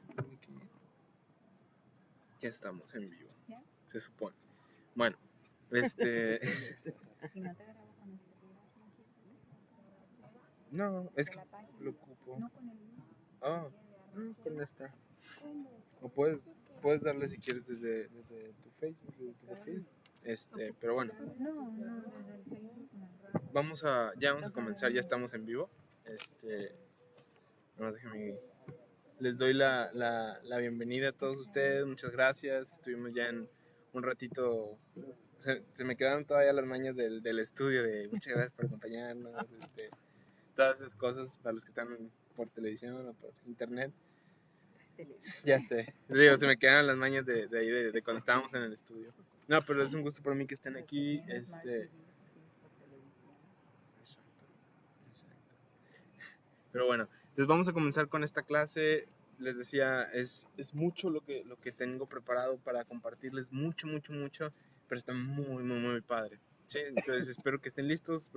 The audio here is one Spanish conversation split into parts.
supone que ya estamos en vivo. ¿Ya? Se supone. Bueno, Si no te grabo con el celular, no, es de que la página. lo ocupo. No con el mío. No, con esta. ¿Cómo? O puedes darle si quieres desde tu Facebook, desde tu perfil. Pero bueno, No, desde el Facebook no. ya vamos a comenzar, ya estamos en vivo. Nomás déjenme, les doy la bienvenida a todos ustedes, muchas gracias. Estuvimos ya en un ratito, se me quedaron todavía las mañas del estudio de muchas gracias por acompañarnos, todas esas cosas para los que están por televisión o por internet. Ya sé, digo, se me quedan las mañas de ahí, de cuando estábamos en el estudio. No, pero es un gusto para mí que estén aquí. Exacto. Pero bueno, entonces vamos a comenzar con esta clase. Les decía, es mucho lo que tengo preparado para compartirles, mucho, pero está muy padre. ¿Sí? Entonces espero que estén listos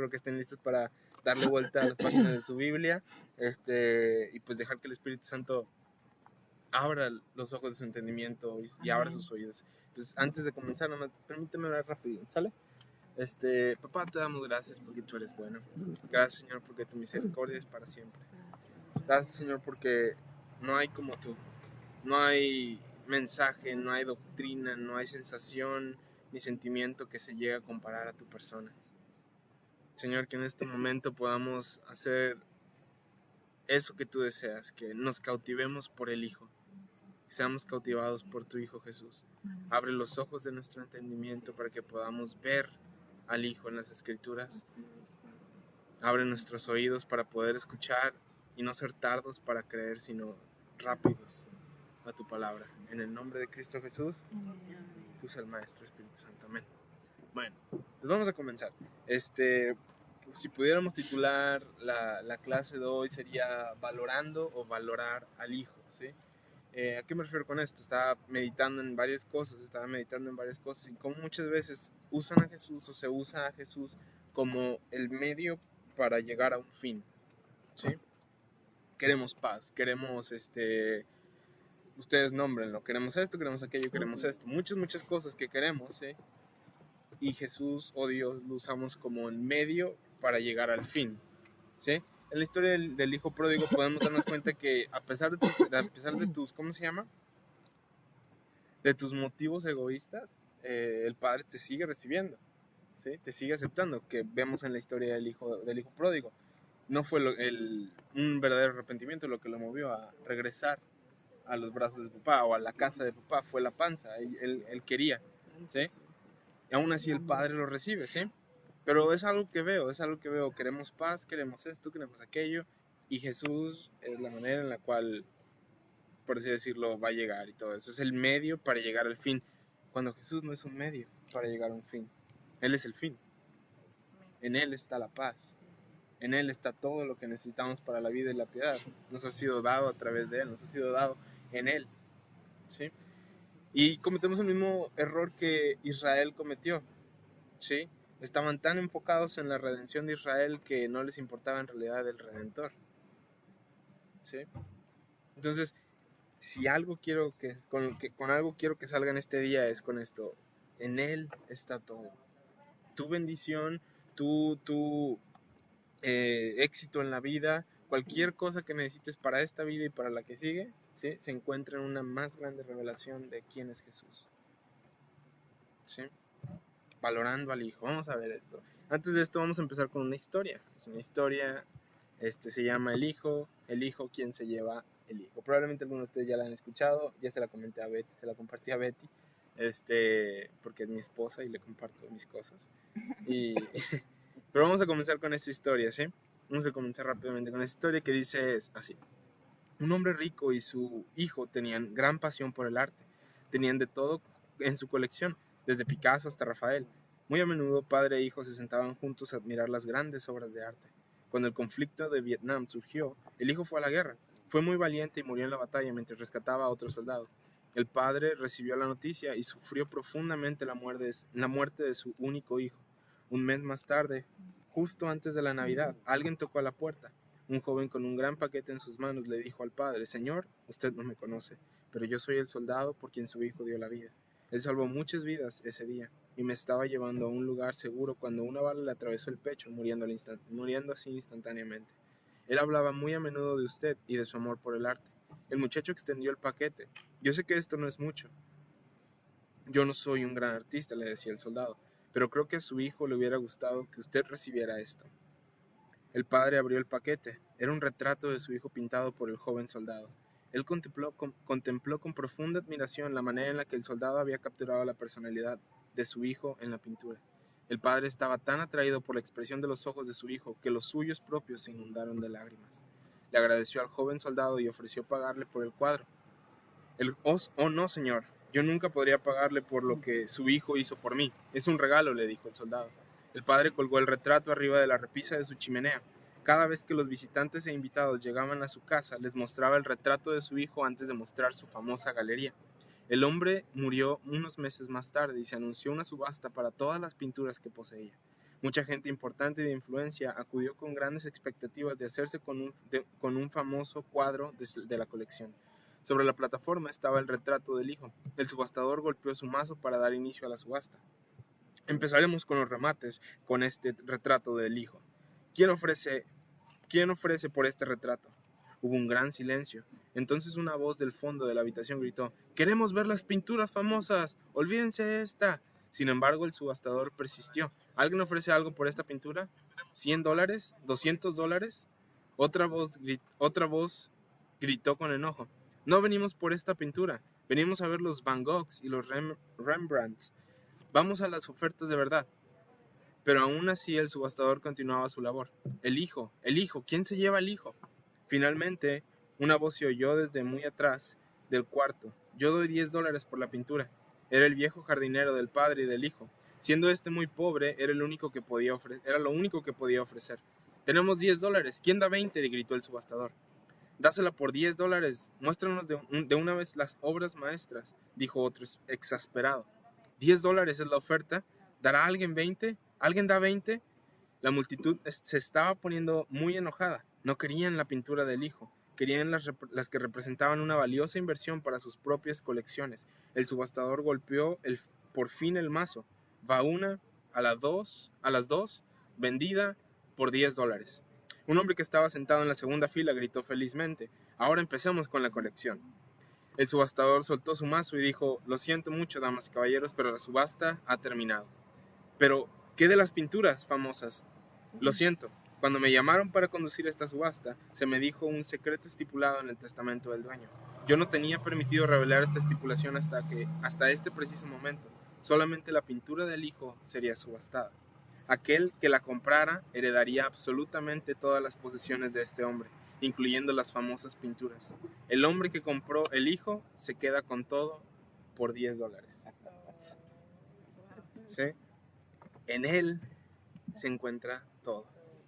para darle vuelta a las páginas de su Biblia, y pues dejar que el Espíritu Santo abra los ojos de su entendimiento y abra sus oídos. Entonces, antes de comenzar, nomás permíteme hablar rápido, ¿sale? Papá, te damos gracias porque tú eres bueno. Gracias, Señor, porque tu misericordia es para siempre. Gracias, Señor, porque no hay como tú. No hay mensaje, no hay doctrina, no hay sensación ni sentimiento que se llegue a comparar a tu persona. Señor, que en este momento podamos hacer eso que tú deseas, que nos cautivemos por el Hijo. Seamos cautivados por tu Hijo Jesús. Abre los ojos de nuestro entendimiento para que podamos ver al Hijo en las Escrituras. Abre nuestros oídos para poder escuchar y no ser tardos para creer, sino rápidos a tu palabra. En el nombre de Cristo Jesús, tú eres el Maestro Espíritu Santo. Amén. Bueno, pues vamos a comenzar. Si pudiéramos titular la clase de hoy sería valorando o valorar al Hijo, ¿sí? ¿A qué me refiero con esto? Estaba meditando en varias cosas y como muchas veces usan a Jesús o se usa a Jesús como el medio para llegar a un fin, ¿sí? Queremos paz, queremos, ustedes nómbrenlo, queremos esto, queremos aquello, queremos esto, muchas cosas que queremos, ¿sí? Y Jesús o Dios lo usamos como el medio para llegar al fin, ¿sí? En la historia del hijo pródigo podemos darnos cuenta que a pesar de tus ¿cómo se llama? De tus motivos egoístas, el Padre te sigue recibiendo, ¿sí? Te sigue aceptando, que vemos en la historia del hijo pródigo. No fue un verdadero arrepentimiento lo que lo movió a regresar a los brazos de papá o a la casa de papá, fue la panza, él quería, ¿sí? Y aún así el Padre lo recibe, ¿sí? Pero es algo que veo, queremos paz, queremos esto, queremos aquello, y Jesús es la manera en la cual, por así decirlo, va a llegar y todo eso. Es el medio para llegar al fin, cuando Jesús no es un medio para llegar a un fin. Él es el fin. En Él está la paz. En Él está todo lo que necesitamos para la vida y la piedad. Nos ha sido dado a través de Él, nos ha sido dado en Él, ¿sí? Y cometemos el mismo error que Israel cometió, ¿sí? Estaban tan enfocados en la redención de Israel que no les importaba en realidad el Redentor, ¿sí? Entonces, si algo quiero con algo quiero que salga en este día es con esto. En Él está todo. Tu bendición, tu éxito en la vida, cualquier cosa que necesites para esta vida y para la que sigue, ¿sí? Se encuentra en una más grande revelación de quién es Jesús, ¿sí? Valorando al Hijo. Vamos a ver esto. Antes de esto vamos a empezar con una historia. Es una historia, se llama El Hijo, ¿quién se lleva el Hijo? Probablemente algunos de ustedes ya la han escuchado, ya se la comenté a Betty, se la compartí a Betty, porque es mi esposa y le comparto mis cosas. Pero vamos a comenzar con esta historia, ¿sí? Vamos a comenzar rápidamente con esta historia que dice así. Un hombre rico y su hijo tenían gran pasión por el arte. Tenían de todo en su colección, desde Picasso hasta Rafael. Muy a menudo padre e hijo se sentaban juntos a admirar las grandes obras de arte. Cuando el conflicto de Vietnam surgió, el hijo fue a la guerra. Fue muy valiente y murió en la batalla mientras rescataba a otro soldado. El padre recibió la noticia y sufrió profundamente la muerte de su único hijo. Un mes más tarde, justo antes de la Navidad, alguien tocó a la puerta. Un joven con un gran paquete en sus manos le dijo al padre: Señor, usted no me conoce, pero yo soy el soldado por quien su hijo dio la vida. Él salvó muchas vidas ese día y me estaba llevando a un lugar seguro cuando una bala le atravesó el pecho, muriendo así instantáneamente. Él hablaba muy a menudo de usted y de su amor por el arte. El muchacho extendió el paquete. Yo sé que esto no es mucho. Yo no soy un gran artista, le decía el soldado, pero creo que a su hijo le hubiera gustado que usted recibiera esto. El padre abrió el paquete. Era un retrato de su hijo pintado por el joven soldado. Él contempló con profunda admiración la manera en la que el soldado había capturado la personalidad de su hijo en la pintura. El padre estaba tan atraído por la expresión de los ojos de su hijo que los suyos propios se inundaron de lágrimas. Le agradeció al joven soldado y ofreció pagarle por el cuadro. Oh no, señor, yo nunca podría pagarle por lo que su hijo hizo por mí. Es un regalo, le dijo el soldado. El padre colgó el retrato arriba de la repisa de su chimenea. Cada vez que los visitantes e invitados llegaban a su casa, les mostraba el retrato de su hijo antes de mostrar su famosa galería. El hombre murió unos meses más tarde y se anunció una subasta para todas las pinturas que poseía. Mucha gente importante y de influencia acudió con grandes expectativas de hacerse con un famoso cuadro de la colección. Sobre la plataforma estaba el retrato del hijo. El subastador golpeó su mazo para dar inicio a la subasta. Empezaremos con los remates, con este retrato del hijo. ¿Quién ofrece por este retrato? Hubo un gran silencio. Entonces una voz del fondo de la habitación gritó: «¡Queremos ver las pinturas famosas! ¡Olvídense de esta!». Sin embargo, el subastador persistió. ¿Alguien ofrece algo por esta pintura? ¿$100? ¿$200? Otra voz gritó con enojo: «No venimos por esta pintura, venimos a ver los Van Goghs y los Rembrandts. Vamos a las ofertas de verdad». Pero aún así el subastador continuaba su labor. El hijo, ¿quién se lleva el hijo? Finalmente, una voz se oyó desde muy atrás del cuarto: «Yo doy $10 por la pintura». Era el viejo jardinero del padre y del hijo. Siendo este muy pobre, era lo único que podía ofrecer. «Tenemos $10. ¿Quién da 20?», gritó el subastador. «Dásela por $10. Muéstranos de una vez las obras maestras», dijo otro exasperado. $10 es la oferta. ¿Dará alguien 20? ¿Alguien da 20? La multitud se estaba poniendo muy enojada. No querían la pintura del hijo. Querían las que representaban una valiosa inversión para sus propias colecciones. El subastador golpeó por fin el mazo. Va una, a las dos, vendida por $10. Un hombre que estaba sentado en la segunda fila gritó felizmente: «Ahora empecemos con la colección». El subastador soltó su mazo y dijo: «Lo siento mucho, damas y caballeros, pero la subasta ha terminado». «Pero, ¿qué de las pinturas famosas?». «Lo siento, cuando me llamaron para conducir esta subasta, se me dijo un secreto estipulado en el testamento del dueño. Yo no tenía permitido revelar esta estipulación hasta este preciso momento. Solamente la pintura del hijo sería subastada. Aquel que la comprara heredaría absolutamente todas las posesiones de este hombre, incluyendo las famosas pinturas. El hombre que compró el hijo se queda con todo por $10. ¿Sí? En él se encuentra todo.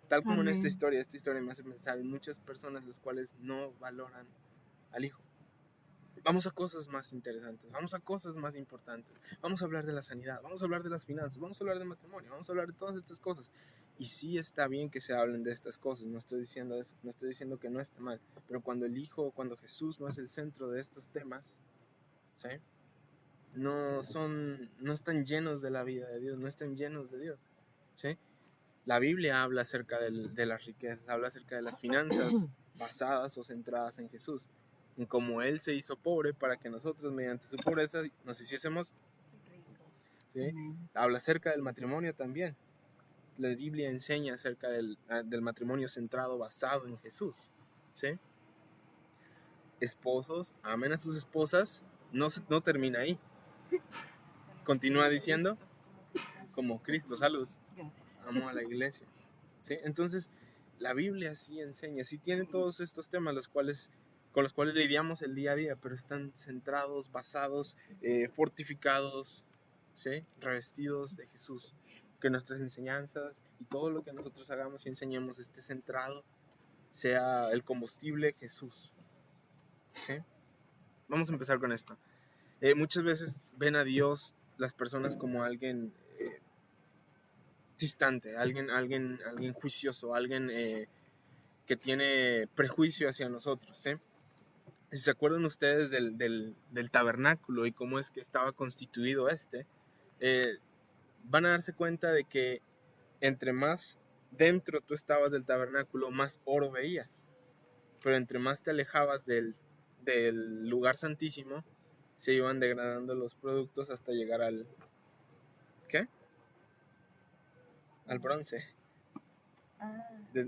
Tal como en esta historia me hace pensar en muchas personas las cuales no valoran al hijo. Vamos a cosas más interesantes, vamos a cosas más importantes. Vamos a hablar de la sanidad, vamos a hablar de las finanzas, vamos a hablar de matrimonio, vamos a hablar de todas estas cosas. Y sí está bien que se hablen de estas cosas, no estoy diciendo eso, no estoy diciendo que no está mal. Pero cuando el hijo, cuando Jesús no es el centro de estos temas, ¿sí?, no están llenos de la vida de Dios, no están llenos de Dios, ¿sí? La Biblia habla acerca de las riquezas, habla acerca de las finanzas basadas o centradas en Jesús, en cómo Él se hizo pobre para que nosotros mediante su pobreza nos hiciésemos, ¿sí? Habla acerca del matrimonio también. La Biblia enseña acerca del matrimonio centrado, basado en Jesús, ¿sí? Esposos, amen a sus esposas, no termina ahí. Continúa diciendo: como Cristo, salud, amo a la iglesia, ¿sí? Entonces, la Biblia sí enseña, sí tiene todos estos temas con los cuales lidiamos el día a día, pero están centrados, basados, fortificados, ¿sí?, revestidos de Jesús. Que nuestras enseñanzas y todo lo que nosotros hagamos y enseñemos esté centrado, sea el combustible Jesús, ¿sí? Vamos a empezar con esto. Muchas veces ven a Dios las personas como alguien distante, alguien juicioso, alguien que tiene prejuicio hacia nosotros, ¿sí? Si se acuerdan ustedes del tabernáculo y cómo es que estaba constituido van a darse cuenta de que entre más dentro tú estabas del tabernáculo, más oro veías. Pero entre más te alejabas del lugar santísimo, se iban degradando los productos hasta llegar al... ¿Qué? Al bronce.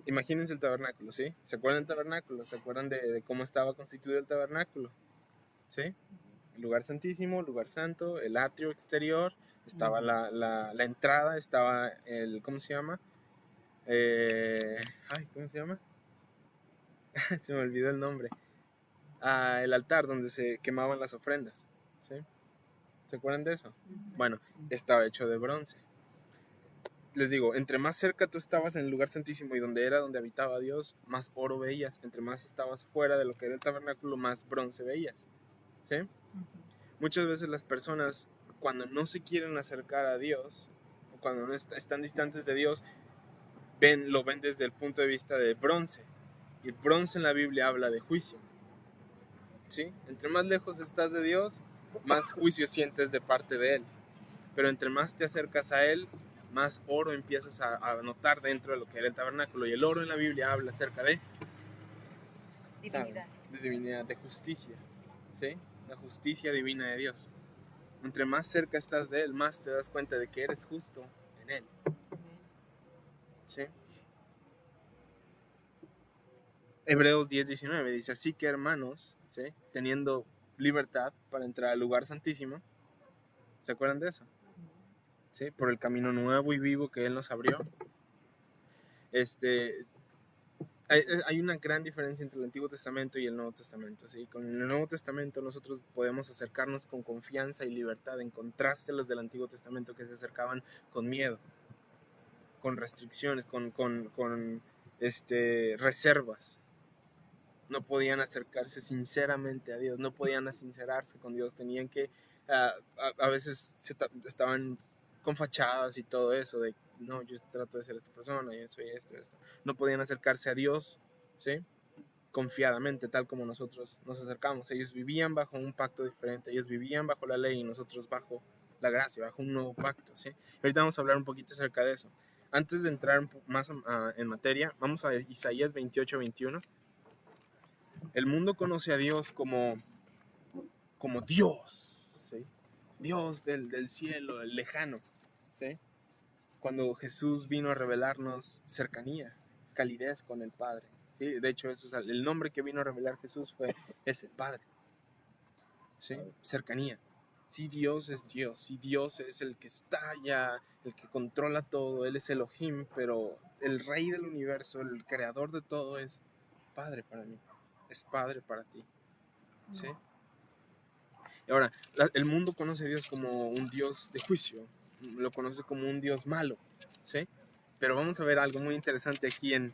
Imagínense el tabernáculo, ¿sí? ¿Se acuerdan del tabernáculo? ¿Se acuerdan de cómo estaba constituido el tabernáculo? ¿Sí? El lugar santísimo, el lugar santo, el atrio exterior, estaba la entrada, estaba el... ¿Cómo se llama? ¿Cómo se llama? Se me olvidó el nombre. El altar donde se quemaban las ofrendas, ¿sí? ¿Se acuerdan de eso? Bueno, estaba hecho de bronce. Les digo, entre más cerca tú estabas en el lugar santísimo y donde habitaba Dios, más oro veías. Entre más estabas fuera de lo que era el tabernáculo, más bronce veías, ¿sí? Muchas veces las personas, cuando no se quieren acercar a Dios, o cuando no están distantes de Dios, lo ven desde el punto de vista de bronce. Y el bronce en la Biblia habla de juicio, ¿sí? Entre más lejos estás de Dios, más juicio sientes de parte de Él. Pero entre más te acercas a Él, más oro empiezas a notar dentro de lo que era el tabernáculo. Y el oro en la Biblia habla acerca de Divinidad. De divinidad, de justicia, ¿sí? La justicia divina de Dios. Entre más cerca estás de Él, más te das cuenta de que eres justo en Él, ¿sí? Hebreos 10:19 dice, así que hermanos, ¿sí? Teniendo libertad para entrar al lugar santísimo, ¿se acuerdan de eso? ¿Sí? Por el camino nuevo y vivo que Él nos abrió. Hay una gran diferencia entre el Antiguo Testamento y el Nuevo Testamento, ¿sí? Con el Nuevo Testamento nosotros podemos acercarnos con confianza y libertad, en contraste a los del Antiguo Testamento que se acercaban con miedo, con restricciones, con reservas. No podían acercarse sinceramente a Dios, no podían sincerarse con Dios, tenían que, a veces estaban con fachadas y todo eso, de no, yo trato de ser esta persona, yo soy esto. No podían acercarse a Dios, ¿sí? Confiadamente, tal como nosotros nos acercamos. Ellos vivían bajo un pacto diferente, ellos vivían bajo la ley y nosotros bajo la gracia, bajo un nuevo pacto, ¿sí? Ahorita vamos a hablar un poquito acerca de eso. Antes de entrar más en materia, vamos a Isaías 28:21. El mundo conoce a Dios como Dios, ¿sí? Dios del cielo, el lejano, ¿sí? Cuando Jesús vino a revelarnos cercanía, calidez con el Padre, ¿sí? De hecho, eso es el nombre que vino a revelar Jesús es el Padre, ¿sí? Cercanía. Sí, Dios es Dios, sí, Dios es el que está allá, el que controla todo, Él es Elohim, pero el Rey del universo, el creador de todo es Padre para mí, es Padre para ti, ¿sí? Y ahora, el mundo conoce a Dios como un Dios de juicio, lo conoce como un Dios malo, ¿sí? Pero vamos a ver algo muy interesante aquí en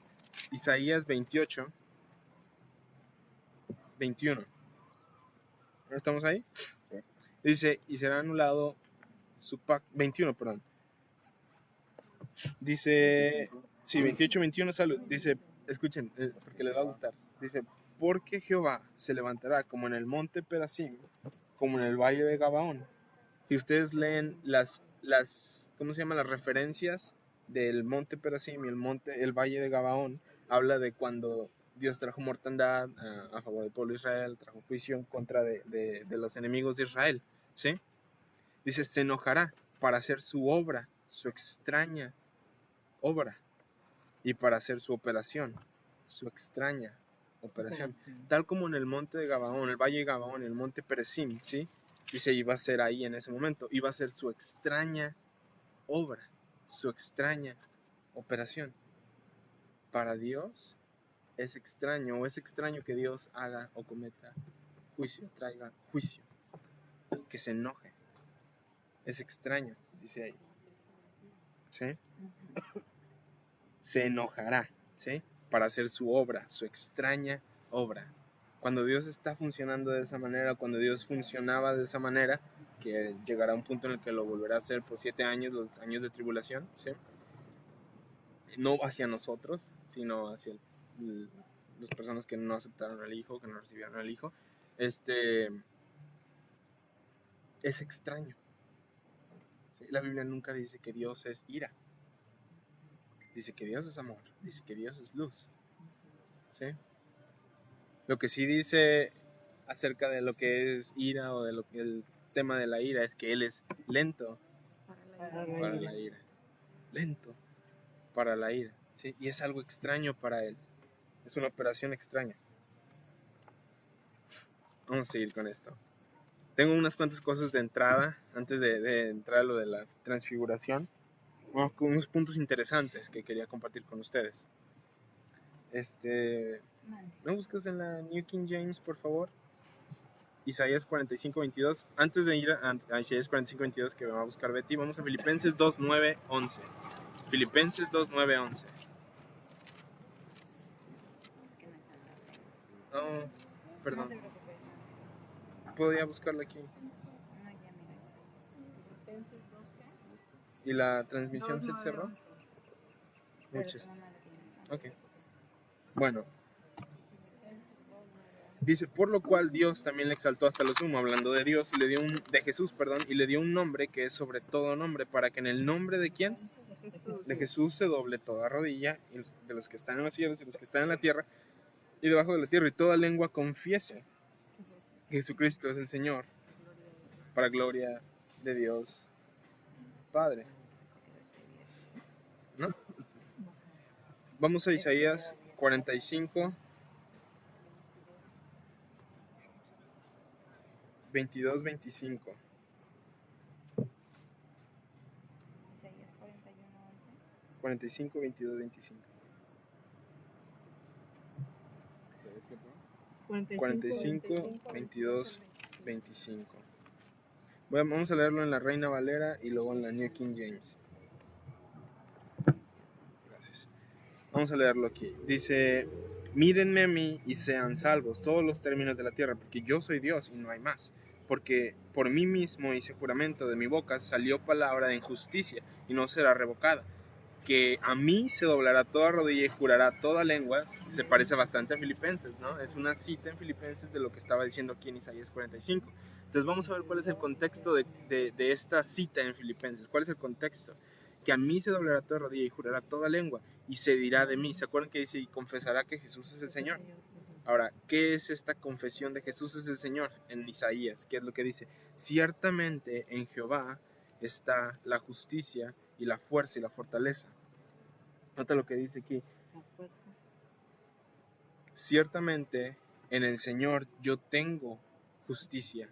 Isaías 28:21. ¿No estamos ahí? Sí. Dice, y será anulado su pacto, 21, perdón. Dice, sí, 28:21, salud. Dice, escuchen, porque les va a gustar. Dice, porque Jehová se levantará como en el monte Perasim, como en el valle de Gabaón. Y ustedes leen ¿cómo se llama? Las referencias del monte Perasim y el valle de Gabaón, habla de cuando Dios trajo mortandad a favor del pueblo de Israel, trajo juicio en contra de los enemigos de Israel, ¿sí? Dice, se enojará para hacer su obra, su extraña obra, y para hacer su operación, su extraña operación. Tal como en el monte de Gabaón, el valle de Gabaón, el monte Perasim, ¿sí? Dice, iba a ser ahí en ese momento, iba a ser su extraña obra, su extraña operación. Para Dios es extraño, o es extraño que Dios haga o cometa juicio, traiga juicio, que se enoje. Es extraño, dice ahí, ¿sí? Se enojará, ¿sí? Para hacer su obra, su extraña obra. Cuando Dios está funcionando de esa manera, cuando Dios funcionaba de esa manera, que llegará un punto en el que lo volverá a hacer por 7 años, los años de tribulación, ¿sí? No hacia nosotros, sino hacia las personas que no aceptaron al Hijo, que no recibieron al Hijo, es extraño. ¿Sí? La Biblia nunca dice que Dios es ira. Dice que Dios es amor. Dice que Dios es luz. ¿Sí? Lo que sí dice acerca de lo que es ira o de lo que el tema de la ira es que Él es lento para la ira. Lento para la ira. ¿Sí? Y es algo extraño para Él. Es una operación extraña. Vamos a seguir con esto. Tengo unas cuantas cosas de entrada antes de entrar a lo de la transfiguración. Vamos con unos puntos interesantes que quería compartir con ustedes. ¿Me buscas en la New King James, por favor? Isaías 45:22. Antes de ir a Isaías 45:22 que me va a buscar Betty, vamos a Filipenses 2:9-11. Filipenses 2:9-11. Oh, perdón. Podría buscarla aquí. ¿Y la transmisión se cerró? Muchas. Ok. Bueno. Dice, por lo cual Dios también le exaltó hasta lo sumo, hablando de Dios, y le dio de Jesús, y le dio un nombre que es sobre todo nombre, para que en el nombre de ¿quién? De Jesús se doble toda rodilla, de los que están en los cielos y los que están en la tierra, y debajo de la tierra, y toda lengua confiese que Jesucristo es el Señor, para gloria de Dios Padre. ¿No? Vamos a Isaías 45, 22, 25. Isaías 41, 11. 45, 22, 25. 45, 22, 25. Vamos a leerlo en la Reina Valera y luego en la New King James. Gracias. Vamos a leerlo aquí. Dice, mírenme a mí y sean salvos todos los términos de la tierra, porque yo soy Dios y no hay más. Porque por mí mismo hice juramento, de mi boca salió palabra de injusticia y no será revocada. Que a mí se doblará toda rodilla y jurará toda lengua. Se parece bastante a Filipenses, ¿no? Es una cita en Filipenses de lo que estaba diciendo aquí en Isaías 45. Entonces vamos a ver cuál es el contexto de esta cita en Filipenses. ¿Cuál es el contexto? Que a mí se doblará toda rodilla y jurará toda lengua y se dirá de mí. ¿Se acuerdan que dice y confesará que Jesús es el Señor? Ahora, ¿qué es esta confesión de Jesús es el Señor en Isaías? ¿Qué es lo que dice? Ciertamente en Jehová está la justicia y la fuerza y la fortaleza. Nota lo que dice aquí. Ciertamente en el Señor yo tengo justicia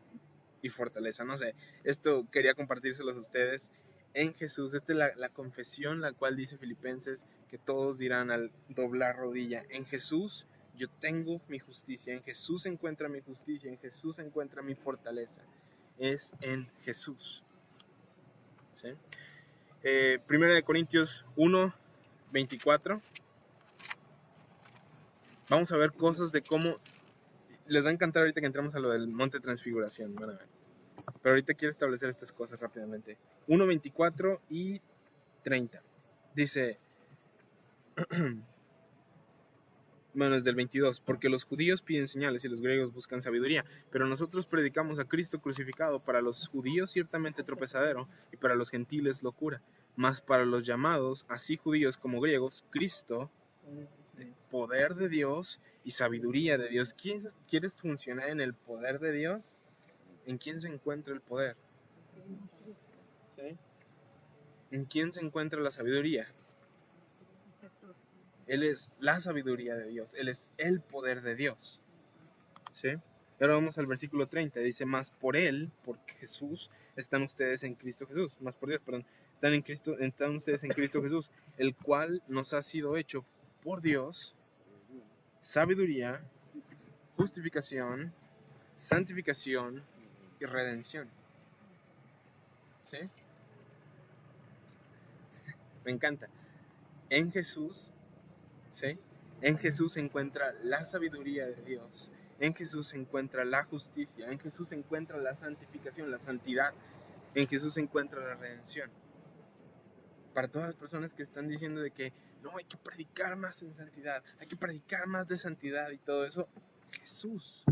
y fortaleza. No sé, esto quería compartírselos a ustedes. En Jesús, esta es la confesión la cual dice Filipenses que todos dirán al doblar rodilla. En Jesús yo tengo mi justicia, en Jesús se encuentra mi justicia, en Jesús se encuentra mi fortaleza. Es en Jesús. ¿Sí? Primera de Corintios 1:24. Vamos a ver cosas de cómo. Les va a encantar ahorita que entramos a lo del monte de transfiguración. Van a ver. Pero ahorita quiero establecer estas cosas rápidamente. 1:24 y 30. Dice. Bueno, desde el 22, porque los judíos piden señales y los griegos buscan sabiduría, pero nosotros predicamos a Cristo crucificado, para los judíos ciertamente tropezadero y para los gentiles locura, mas para los llamados, así judíos como griegos, Cristo, poder de Dios y sabiduría de Dios. ¿Quieres funcionar en el poder de Dios? ¿En quién se encuentra el poder? ¿Sí? ¿En quién se encuentra la sabiduría? Él es la sabiduría de Dios. Él es el poder de Dios. ¿Sí? Ahora vamos al versículo 30. Dice, más por Él, por Jesús, están ustedes en Cristo Jesús. Más por Dios, perdón. Están ustedes en Cristo Jesús, el cual nos ha sido hecho por Dios sabiduría, justificación, santificación y redención. ¿Sí? Me encanta. En Jesús, ¿sí? En Jesús se encuentra la sabiduría de Dios. En Jesús se encuentra la justicia. En Jesús se encuentra la santificación, la santidad. En Jesús se encuentra la redención. Para todas las personas que están diciendo de que no, hay que predicar más en santidad, hay que predicar más de santidad y todo eso. Jesús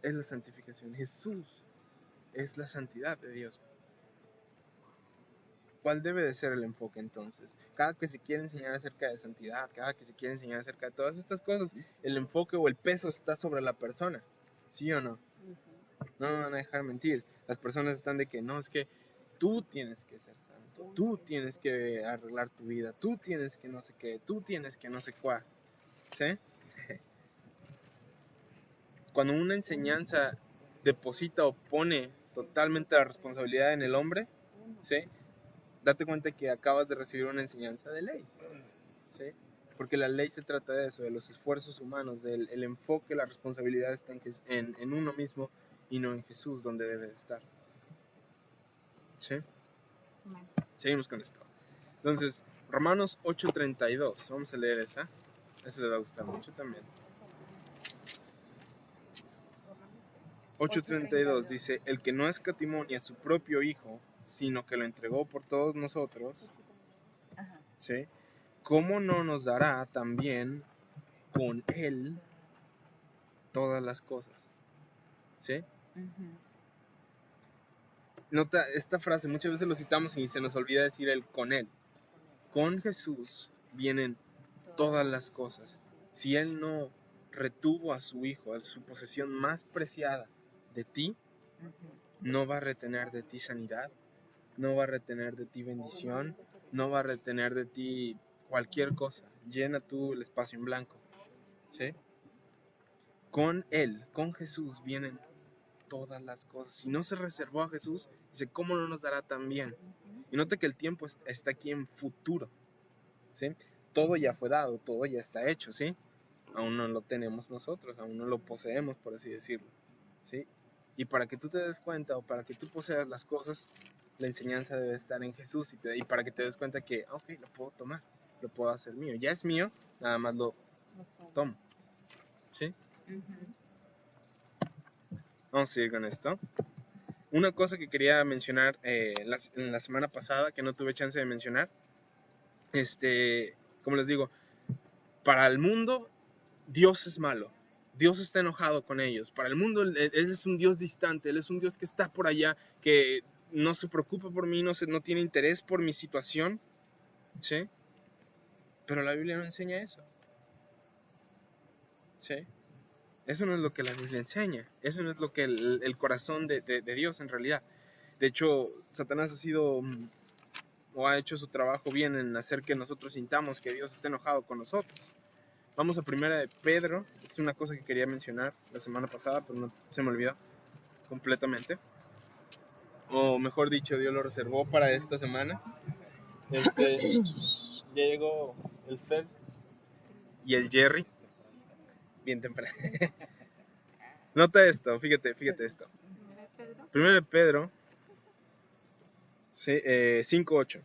es la santificación, Jesús es la santidad de Dios. ¿Cuál debe de ser el enfoque entonces? Cada que se quiere enseñar acerca de santidad, cada que se quiere enseñar acerca de todas estas cosas, el enfoque o el peso está sobre la persona, ¿sí o no? No me van a dejar mentir. Las personas están de que no, es que tú tienes que ser santo, tú tienes que arreglar tu vida, tú tienes que no sé qué, tú tienes que no sé cuál, ¿sí? Cuando una enseñanza deposita o pone totalmente la responsabilidad en el hombre, ¿sí? Date cuenta que acabas de recibir una enseñanza de ley, ¿sí? Porque la ley se trata de eso, de los esfuerzos humanos, del el enfoque, la responsabilidad está en uno mismo y no en Jesús, donde debe de estar. ¿Sí? Seguimos con esto. Entonces, Romanos 8:32, vamos a leer esa. Esa le va a gustar mucho también. 8:32 dice, el que no escatimó ni a su propio hijo, sino que lo entregó por todos nosotros, ¿sí? ¿Cómo no nos dará también con él todas las cosas? ¿Sí? Nota esta frase, muchas veces lo citamos y se nos olvida decir el con él. Con Jesús vienen todas las cosas. Si él no retuvo a su hijo, a su posesión más preciada de ti, no va a retener de ti sanidad, no va a retener de ti bendición, no va a retener de ti cualquier cosa. Llena tú el espacio en blanco, ¿sí? Con él, con Jesús vienen todas las cosas. Si no se reservó a Jesús, dice, ¿cómo no nos dará también? Y nota que el tiempo está aquí en futuro, ¿sí? Todo ya fue dado, todo ya está hecho, ¿sí? Aún no lo tenemos nosotros, aún no lo poseemos, por así decirlo, ¿sí? Y para que tú te des cuenta o para que tú poseas las cosas, la enseñanza debe estar en Jesús y para que te des cuenta que, ok, lo puedo tomar, lo puedo hacer mío. Ya es mío, nada más lo tomo, ¿sí? Vamos a seguir con esto. Una cosa que quería mencionar en la semana pasada, que no tuve chance de mencionar, como les digo, para el mundo, Dios es malo. Dios está enojado con ellos. Para el mundo, Él es un Dios distante. Él es un Dios que está por allá, que no se preocupa por mí, no tiene interés por mi situación. ¿Sí? Pero la Biblia no enseña eso. ¿Sí? Eso no es lo que la Biblia enseña. Eso no es lo que el corazón de Dios en realidad. De hecho, Satanás ha sido o ha hecho su trabajo bien en hacer que nosotros sintamos que Dios está enojado con nosotros. Vamos a primera de Pedro. Es una cosa que quería mencionar la semana pasada, pero no se me olvidó completamente. O mejor dicho, Dios lo reservó para esta semana. Ya llegó el Fed y el Jerry. Bien temprano. Nota esto, fíjate esto. Primero de Pedro 5:8.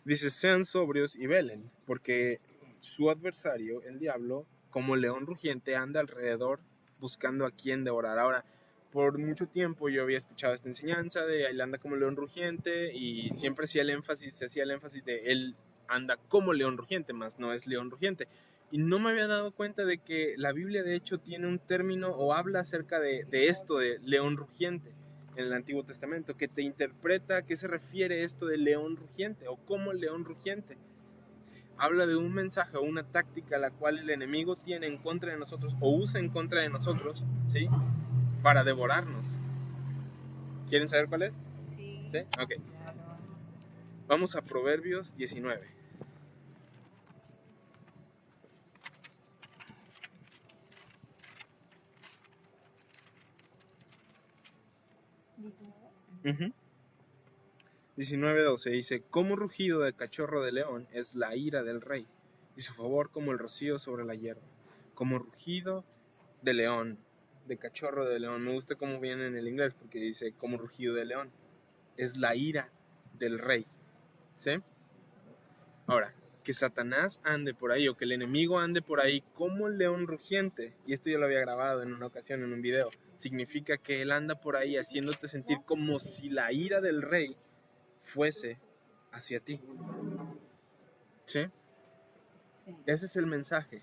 Dice, sean sobrios y velen, porque su adversario, el diablo, como león rugiente, anda alrededor buscando a quien devorar. Ahora, por mucho tiempo yo había escuchado esta enseñanza de él anda como león rugiente y siempre se hacía el énfasis de él anda como león rugiente, más no es león rugiente. Y no me había dado cuenta de que la Biblia de hecho tiene un término o habla acerca de esto de león rugiente en el Antiguo Testamento, que te interpreta a qué se refiere esto de león rugiente o como león rugiente. Habla de un mensaje o una táctica la cual el enemigo tiene en contra de nosotros o usa en contra de nosotros, ¿sí? Para devorarnos. ¿Quieren saber cuál es? ¿Sí? Ok. Vamos a Proverbios 19. Uh-huh. 19:12 dice, como rugido de cachorro de león es la ira del rey, y su favor como el rocío sobre la hierba. Como rugido de león, de cachorro de león. Me gusta cómo viene en el inglés, porque dice como rugido de león. Es la ira del rey. ¿Sí? Ahora, que Satanás ande por ahí, o que el enemigo ande por ahí como el león rugiente, y esto yo lo había grabado en una ocasión en un video, significa que él anda por ahí haciéndote sentir como si la ira del rey fuese hacia ti. ¿Sí? Sí. Ese es el mensaje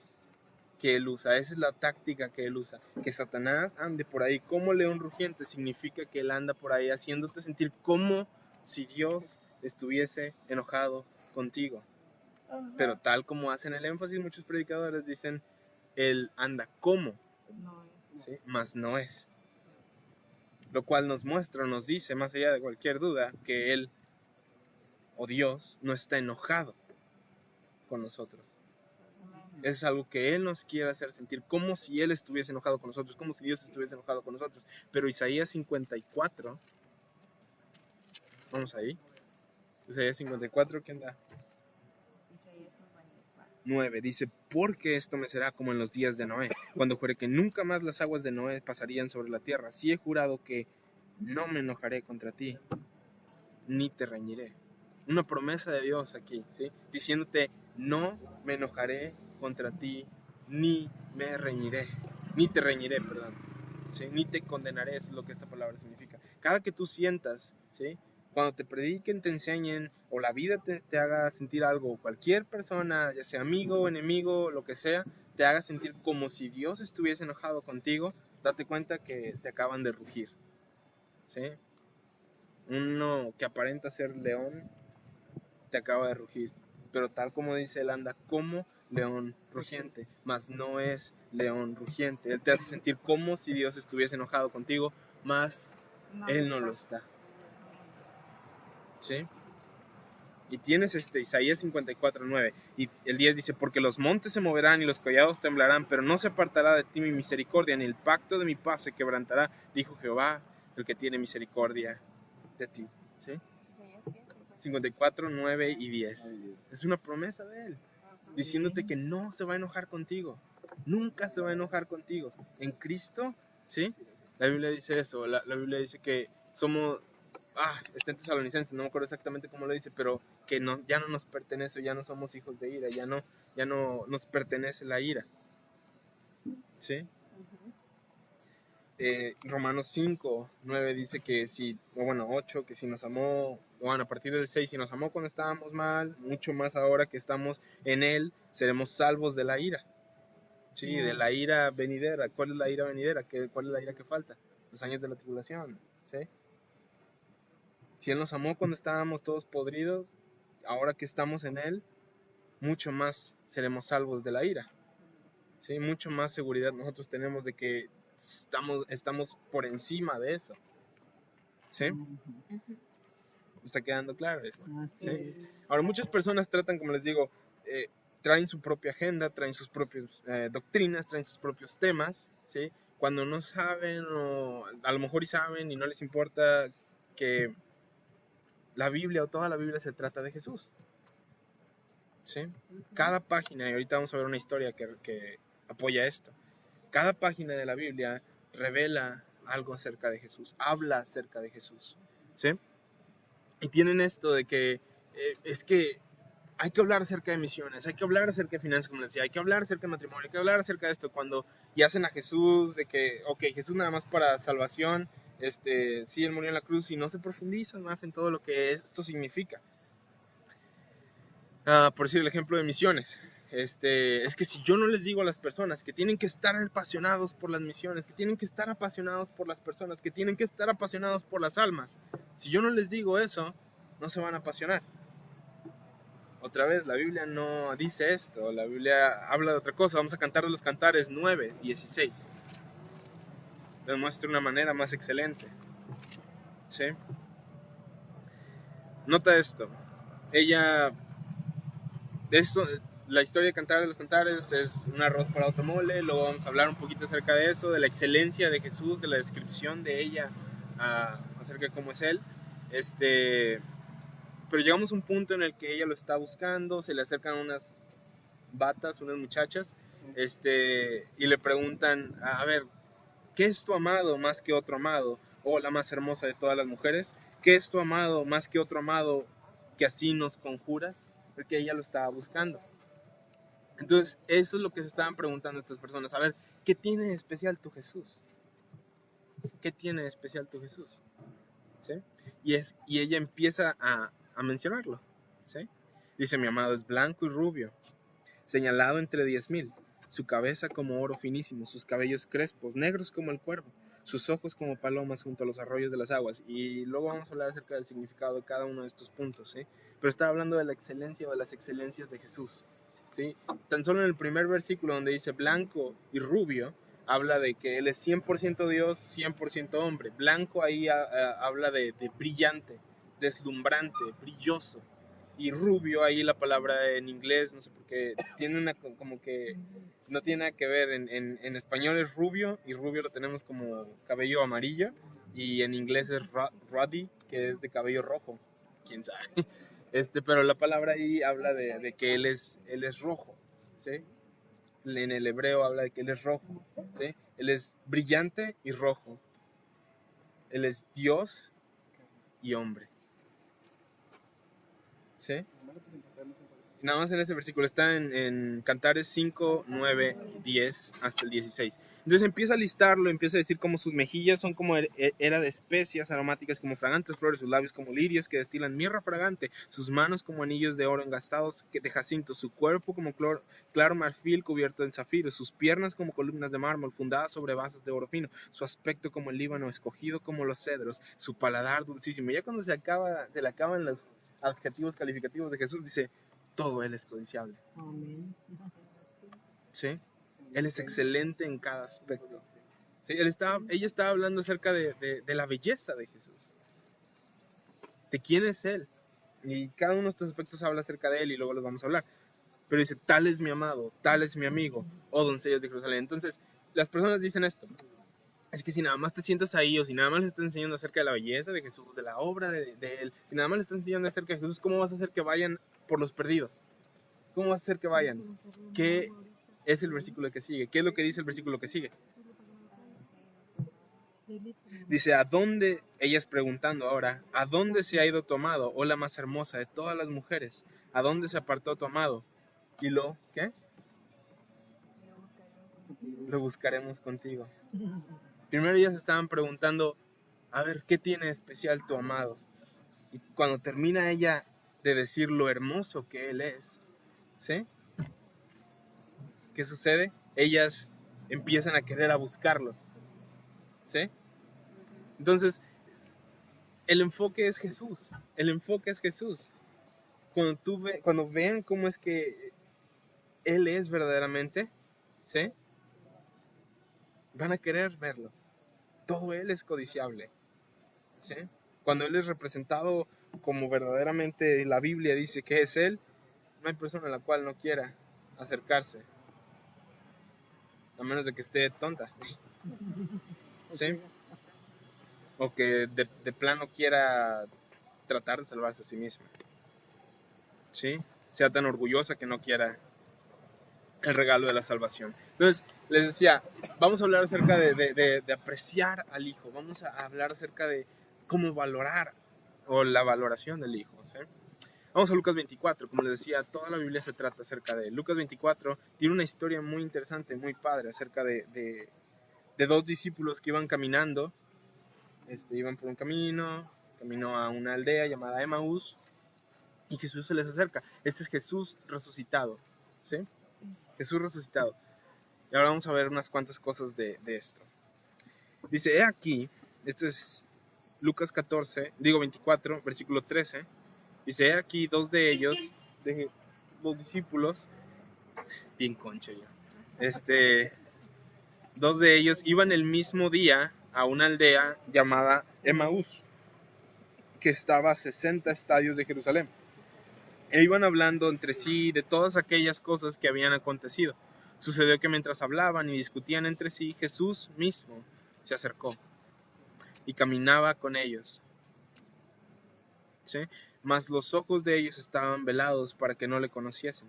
que él usa, esa es la táctica que él usa. Que Satanás ande por ahí como león rugiente significa que él anda por ahí haciéndote sentir como si Dios estuviese enojado contigo. Pero tal como hacen el énfasis, muchos predicadores dicen, él anda como, No es. ¿sí? Mas no es. Lo cual nos muestra, nos dice, más allá de cualquier duda, que él, o Dios, no está enojado con nosotros. Es algo que él nos quiere hacer sentir, como si él estuviese enojado con nosotros, como si Dios estuviese enojado con nosotros. Pero Isaías 54, vamos ahí. Isaías 54, ¿qué anda? Isaías 54. 9, dice, porque esto me será como en los días de Noé, cuando juré que nunca más las aguas de Noé pasarían sobre la tierra. Sí he jurado que no me enojaré contra ti, ni te reñiré. Una promesa de Dios aquí, ¿sí? Diciéndote, no me enojaré contra ti, ni me reñiré, ni te reñiré, perdón, ¿sí? Ni te condenaré, es lo que esta palabra significa. Cada que tú sientas, ¿sí? Cuando te prediquen, te enseñen, o la vida te haga sentir algo, o cualquier persona, ya sea amigo, enemigo, lo que sea, te haga sentir como si Dios estuviese enojado contigo, date cuenta que te acaban de rugir, ¿sí? Uno que aparenta ser león te acaba de rugir, pero tal como dice él, anda como león rugiente, mas no es león rugiente. Él te hace sentir como si Dios estuviese enojado contigo, mas él no lo está. ¿Sí? Y tienes Isaías 54:9, y el 10 dice, porque los montes se moverán y los collados temblarán, pero no se apartará de ti mi misericordia, ni el pacto de mi paz se quebrantará, dijo Jehová, el que tiene misericordia de ti. ¿Sí? 54, 9 y 10. Es una promesa de él, diciéndote que no se va a enojar contigo, nunca se va a enojar contigo. En Cristo, ¿sí? La Biblia dice eso, la Biblia dice que somos, está en Tesalonicenses, no me acuerdo exactamente cómo lo dice, pero que no, ya no nos pertenece, ya no somos hijos de ira, ya no nos pertenece la ira, ¿sí? Romanos 5, 9 dice que si, o bueno, 8, que si nos amó, bueno, a partir del 6, si nos amó cuando estábamos mal, mucho más ahora que estamos en Él, seremos salvos de la ira. Sí, de la ira venidera. ¿Cuál es la ira venidera? ¿Cuál es la ira que falta? Los años de la tribulación, ¿sí? Si Él nos amó cuando estábamos todos podridos, ahora que estamos en Él, mucho más seremos salvos de la ira, ¿sí? Mucho más seguridad nosotros tenemos de que estamos por encima de eso, ¿sí? ¿Está quedando claro esto? ¿Sí? Ahora, muchas personas tratan, como les digo, traen su propia agenda, traen sus propias doctrinas, traen sus propios temas, ¿sí? Cuando no saben, o a lo mejor y saben y no les importa que la Biblia o toda la Biblia se trata de Jesús, ¿sí? Cada página, y ahorita vamos a ver una historia que apoya esto, cada página de la Biblia revela algo acerca de Jesús, habla acerca de Jesús, ¿sí? Y tienen esto de que es que hay que hablar acerca de misiones, hay que hablar acerca de finanzas, como les decía, hay que hablar acerca de matrimonio, hay que hablar acerca de esto, cuando ya hacen a Jesús, de que, ok, Jesús nada más para salvación, sí, Él murió en la cruz, y no se profundizan más en todo lo que esto significa. Por decir el ejemplo de misiones, es que si yo no les digo a las personas que tienen que estar apasionados por las misiones, que tienen que estar apasionados por las personas, que tienen que estar apasionados por las almas, si yo no les digo eso, no se van a apasionar. Otra vez, la Biblia no dice esto, la Biblia habla de otra cosa. Vamos a cantar de los Cantares 9, 16. Les muestra una manera más excelente, ¿sí? Nota esto, la historia de Cantar de los Cantares es un arroz para otro mole. Luego vamos a hablar un poquito acerca de eso, de la excelencia de Jesús, de la descripción de ella, acerca de cómo es Él. Pero llegamos a un punto en el que ella lo está buscando, se le acercan unas batas, unas muchachas, y le preguntan, a ver, ¿qué es tu amado más que otro amado? O la más hermosa de todas las mujeres, ¿qué es tu amado más que otro amado que así nos conjuras? Porque ella lo estaba buscando. Entonces, eso es lo que se estaban preguntando estas personas. A ver, ¿qué tiene de especial tu Jesús? ¿Qué tiene de especial tu Jesús? ¿Sí? Y ella empieza a mencionarlo, ¿sí? Dice, mi amado es blanco y rubio, señalado entre 10,000, su cabeza como oro finísimo, sus cabellos crespos, negros como el cuervo, sus ojos como palomas junto a los arroyos de las aguas. Y luego vamos a hablar acerca del significado de cada uno de estos puntos, ¿sí? Pero está hablando de la excelencia o de las excelencias de Jesús, ¿sí? Tan solo en el primer versículo donde dice blanco y rubio, habla de que Él es 100% Dios, 100% hombre. Blanco ahí habla de brillante, deslumbrante, brilloso. Y rubio, ahí la palabra en inglés, no sé por qué, tiene una como que no tiene nada que ver. En español es rubio, y rubio lo tenemos como cabello amarillo, y en inglés es ruddy, que es de cabello rojo, quién sabe. Pero la palabra ahí habla de que él es rojo, ¿sí? En el hebreo habla de que Él es rojo, ¿sí? Él es brillante y rojo. Él es Dios y hombre, ¿sí? Nada más en ese versículo, está en Cantares 5, 9, 10 hasta el 16. Entonces empieza a listarlo, empieza a decir como sus mejillas son como era de especias aromáticas como fragantes flores, sus labios como lirios que destilan mirra fragante, sus manos como anillos de oro engastados de jacinto, su cuerpo como claro marfil cubierto en zafiro, sus piernas como columnas de mármol fundadas sobre bases de oro fino, su aspecto como el Líbano escogido como los cedros, su paladar dulcísimo. Ya cuando se le acaban los adjetivos calificativos de Jesús, dice: todo Él es codiciable. ¿Sí? Él es excelente en cada aspecto. ¿Sí? Ella estaba hablando acerca de la belleza de Jesús. De quién es Él. Y cada uno de estos aspectos habla acerca de Él y luego los vamos a hablar. Pero dice, tal es mi amado, tal es mi amigo, oh doncellas de Jerusalén. Entonces, las personas dicen esto. Es que si nada más te sientas ahí, o si nada más les estás enseñando acerca de la belleza de Jesús, de la obra de Él, si nada más les estás enseñando acerca de Jesús, ¿cómo vas a hacer que vayan por los perdidos? ¿Cómo va a hacer que vayan? ¿Qué es el versículo que sigue? ¿Qué es lo que dice el versículo que sigue? Dice, ¿a dónde? Ella es preguntando ahora, ¿a dónde se ha ido tu amado, oh la más hermosa de todas las mujeres? ¿A dónde se apartó tu amado? Y ¿qué? Lo buscaremos contigo. Primero ellas estaban preguntando, a ver, ¿qué tiene de especial tu amado? Y cuando termina ella de decir lo hermoso que él es, ¿sí? ¿Qué sucede? Ellas empiezan a querer a buscarlo, ¿sí? Entonces, el enfoque es Jesús. El enfoque es Jesús. Cuando vean cómo es que Él es verdaderamente, ¿sí? Van a querer verlo. Todo Él es codiciable, ¿sí? Cuando Él es representado como verdaderamente la Biblia dice que es Él, no hay persona a la cual no quiera acercarse, a menos de que esté tonta, ¿sí? O que de plano quiera tratar de salvarse a sí misma, ¿sí? Sea tan orgullosa que no quiera el regalo de la salvación. Entonces, les decía, vamos a hablar acerca de apreciar al Hijo, vamos a hablar acerca de cómo valorar o la valoración del Hijo, ¿sí? Vamos a Lucas 24, como les decía, toda la Biblia se trata acerca de él. Lucas 24 tiene una historia muy interesante, muy padre, acerca de dos discípulos que iban caminando, iban por un camino a una aldea llamada Emaús, y Jesús se les acerca. Este es Jesús resucitado, ¿sí? Jesús resucitado. Y ahora vamos a ver unas cuantas cosas de esto. Dice, he aquí, esto es Lucas 24, versículo 13. Dice, he aquí dos de ellos, de los discípulos, bien concha yo. Dos de ellos iban el mismo día a una aldea llamada Emaús, que estaba a 60 estadios de Jerusalén. E iban hablando entre sí de todas aquellas cosas que habían acontecido. Sucedió que mientras hablaban y discutían entre sí, Jesús mismo se acercó y caminaba con ellos, ¿sí? Mas los ojos de ellos estaban velados para que no le conociesen.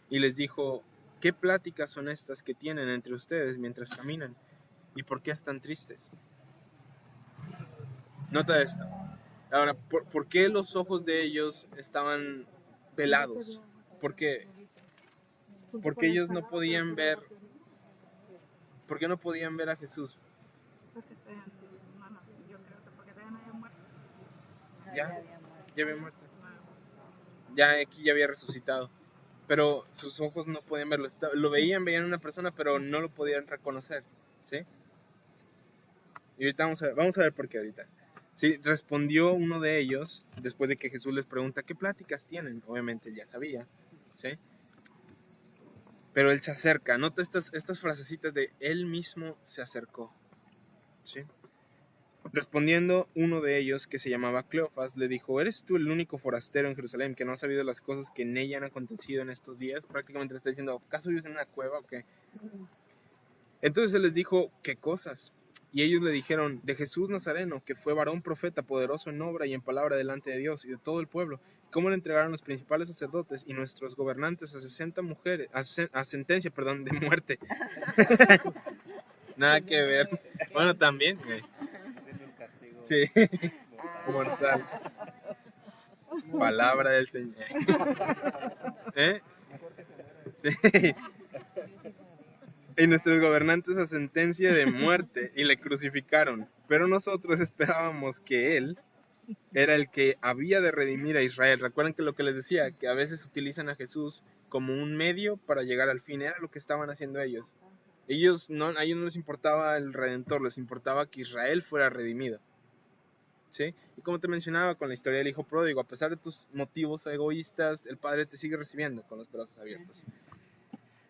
Y les dijo, ¿qué pláticas son estas que tienen entre ustedes mientras caminan? ¿Y por qué están tristes? Nota esto. Ahora, ¿por qué los ojos de ellos estaban velados? ¿Por qué? Porque ellos no podían ver. ¿Por qué no podían ver a Jesús? Porque yo creo que porque todavía no había muerto. Ya había muerto. Ya aquí ya había resucitado. pero sus ojos no podían verlo. Lo veían una persona, pero no lo podían reconocer, ¿sí? Y ahorita vamos a ver por qué ahorita. Sí, respondió uno de ellos, después de que Jesús les pregunta, ¿qué pláticas tienen? Obviamente él ya sabía, ¿sí? Pero él se acerca, nota estas frasecitas de él mismo se acercó, ¿sí? Respondiendo uno de ellos, que se llamaba Cleofas, le dijo, ¿eres tú el único forastero en Jerusalén que no ha sabido las cosas que en ella han acontecido en estos días? Prácticamente le está diciendo, ¿acaso vives en una cueva o qué? Entonces él les dijo, ¿qué cosas? Y ellos le dijeron, de Jesús Nazareno, que fue varón profeta, poderoso en obra y en palabra delante de Dios y de todo el pueblo, cómo le entregaron los principales sacerdotes y nuestros gobernantes a 60 mujeres, a sentencia, perdón, de muerte. Nada que ver. Bueno, también, Es un castigo sí, mortal. Palabra del Señor. ¿Eh? Sí. Y nuestros gobernantes a sentencia de muerte y le crucificaron. Pero nosotros esperábamos que Él era el que había de redimir a Israel. Recuerden que lo que les decía, que a veces utilizan a Jesús como un medio para llegar al fin. Era lo que estaban haciendo ellos. A ellos no les importaba el Redentor, les importaba que Israel fuera redimido. ¿Sí? Y como te mencionaba con la historia del hijo pródigo, a pesar de tus motivos egoístas, el Padre te sigue recibiendo con los brazos abiertos.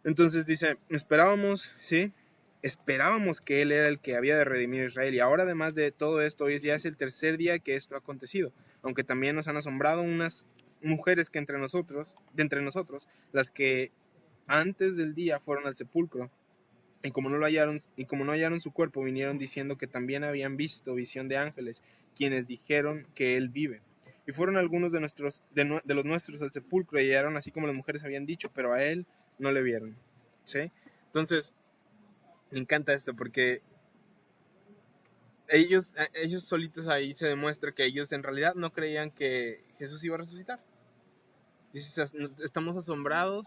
Entonces dice, esperábamos, ¿sí? Esperábamos que Él era el que había de redimir a Israel. Y ahora, además de todo esto, hoy ya es el tercer día que esto ha acontecido. Aunque también nos han asombrado unas mujeres que de entre nosotros, las que antes del día fueron al sepulcro. Y como no hallaron su cuerpo, vinieron diciendo que también habían visto visión de ángeles, quienes dijeron que Él vive. Y fueron algunos de los nuestros al sepulcro y hallaron así como las mujeres habían dicho, pero a Él no le vieron. ¿Sí? Entonces, me encanta esto porque ellos solitos ahí se demuestra que ellos en realidad no creían que Jesús iba a resucitar. Dices, estamos asombrados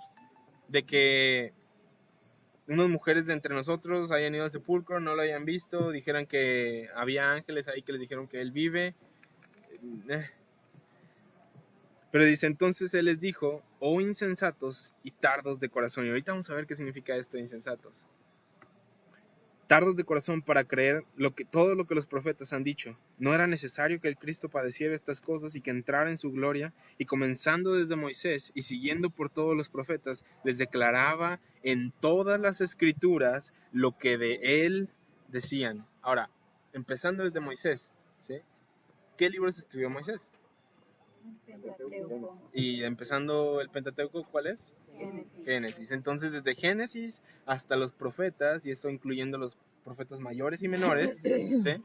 de que unas mujeres de entre nosotros hayan ido al sepulcro, no lo hayan visto, dijeran que había ángeles ahí que les dijeron que Él vive. Pero dice, entonces Él les dijo, oh insensatos y tardos de corazón. Y ahorita vamos a ver qué significa esto, insensatos. Tardos de corazón para creer todo lo que los profetas han dicho. No era necesario que el Cristo padeciera estas cosas y que entrara en su gloria, y comenzando desde Moisés y siguiendo por todos los profetas, les declaraba en todas las escrituras lo que de él decían. Ahora, empezando desde Moisés, ¿sí? ¿Qué libros escribió Moisés? Y empezando el Pentateuco, ¿cuál es? Génesis. Entonces, desde Génesis hasta los profetas, y eso incluyendo los profetas mayores y menores, ¿sí?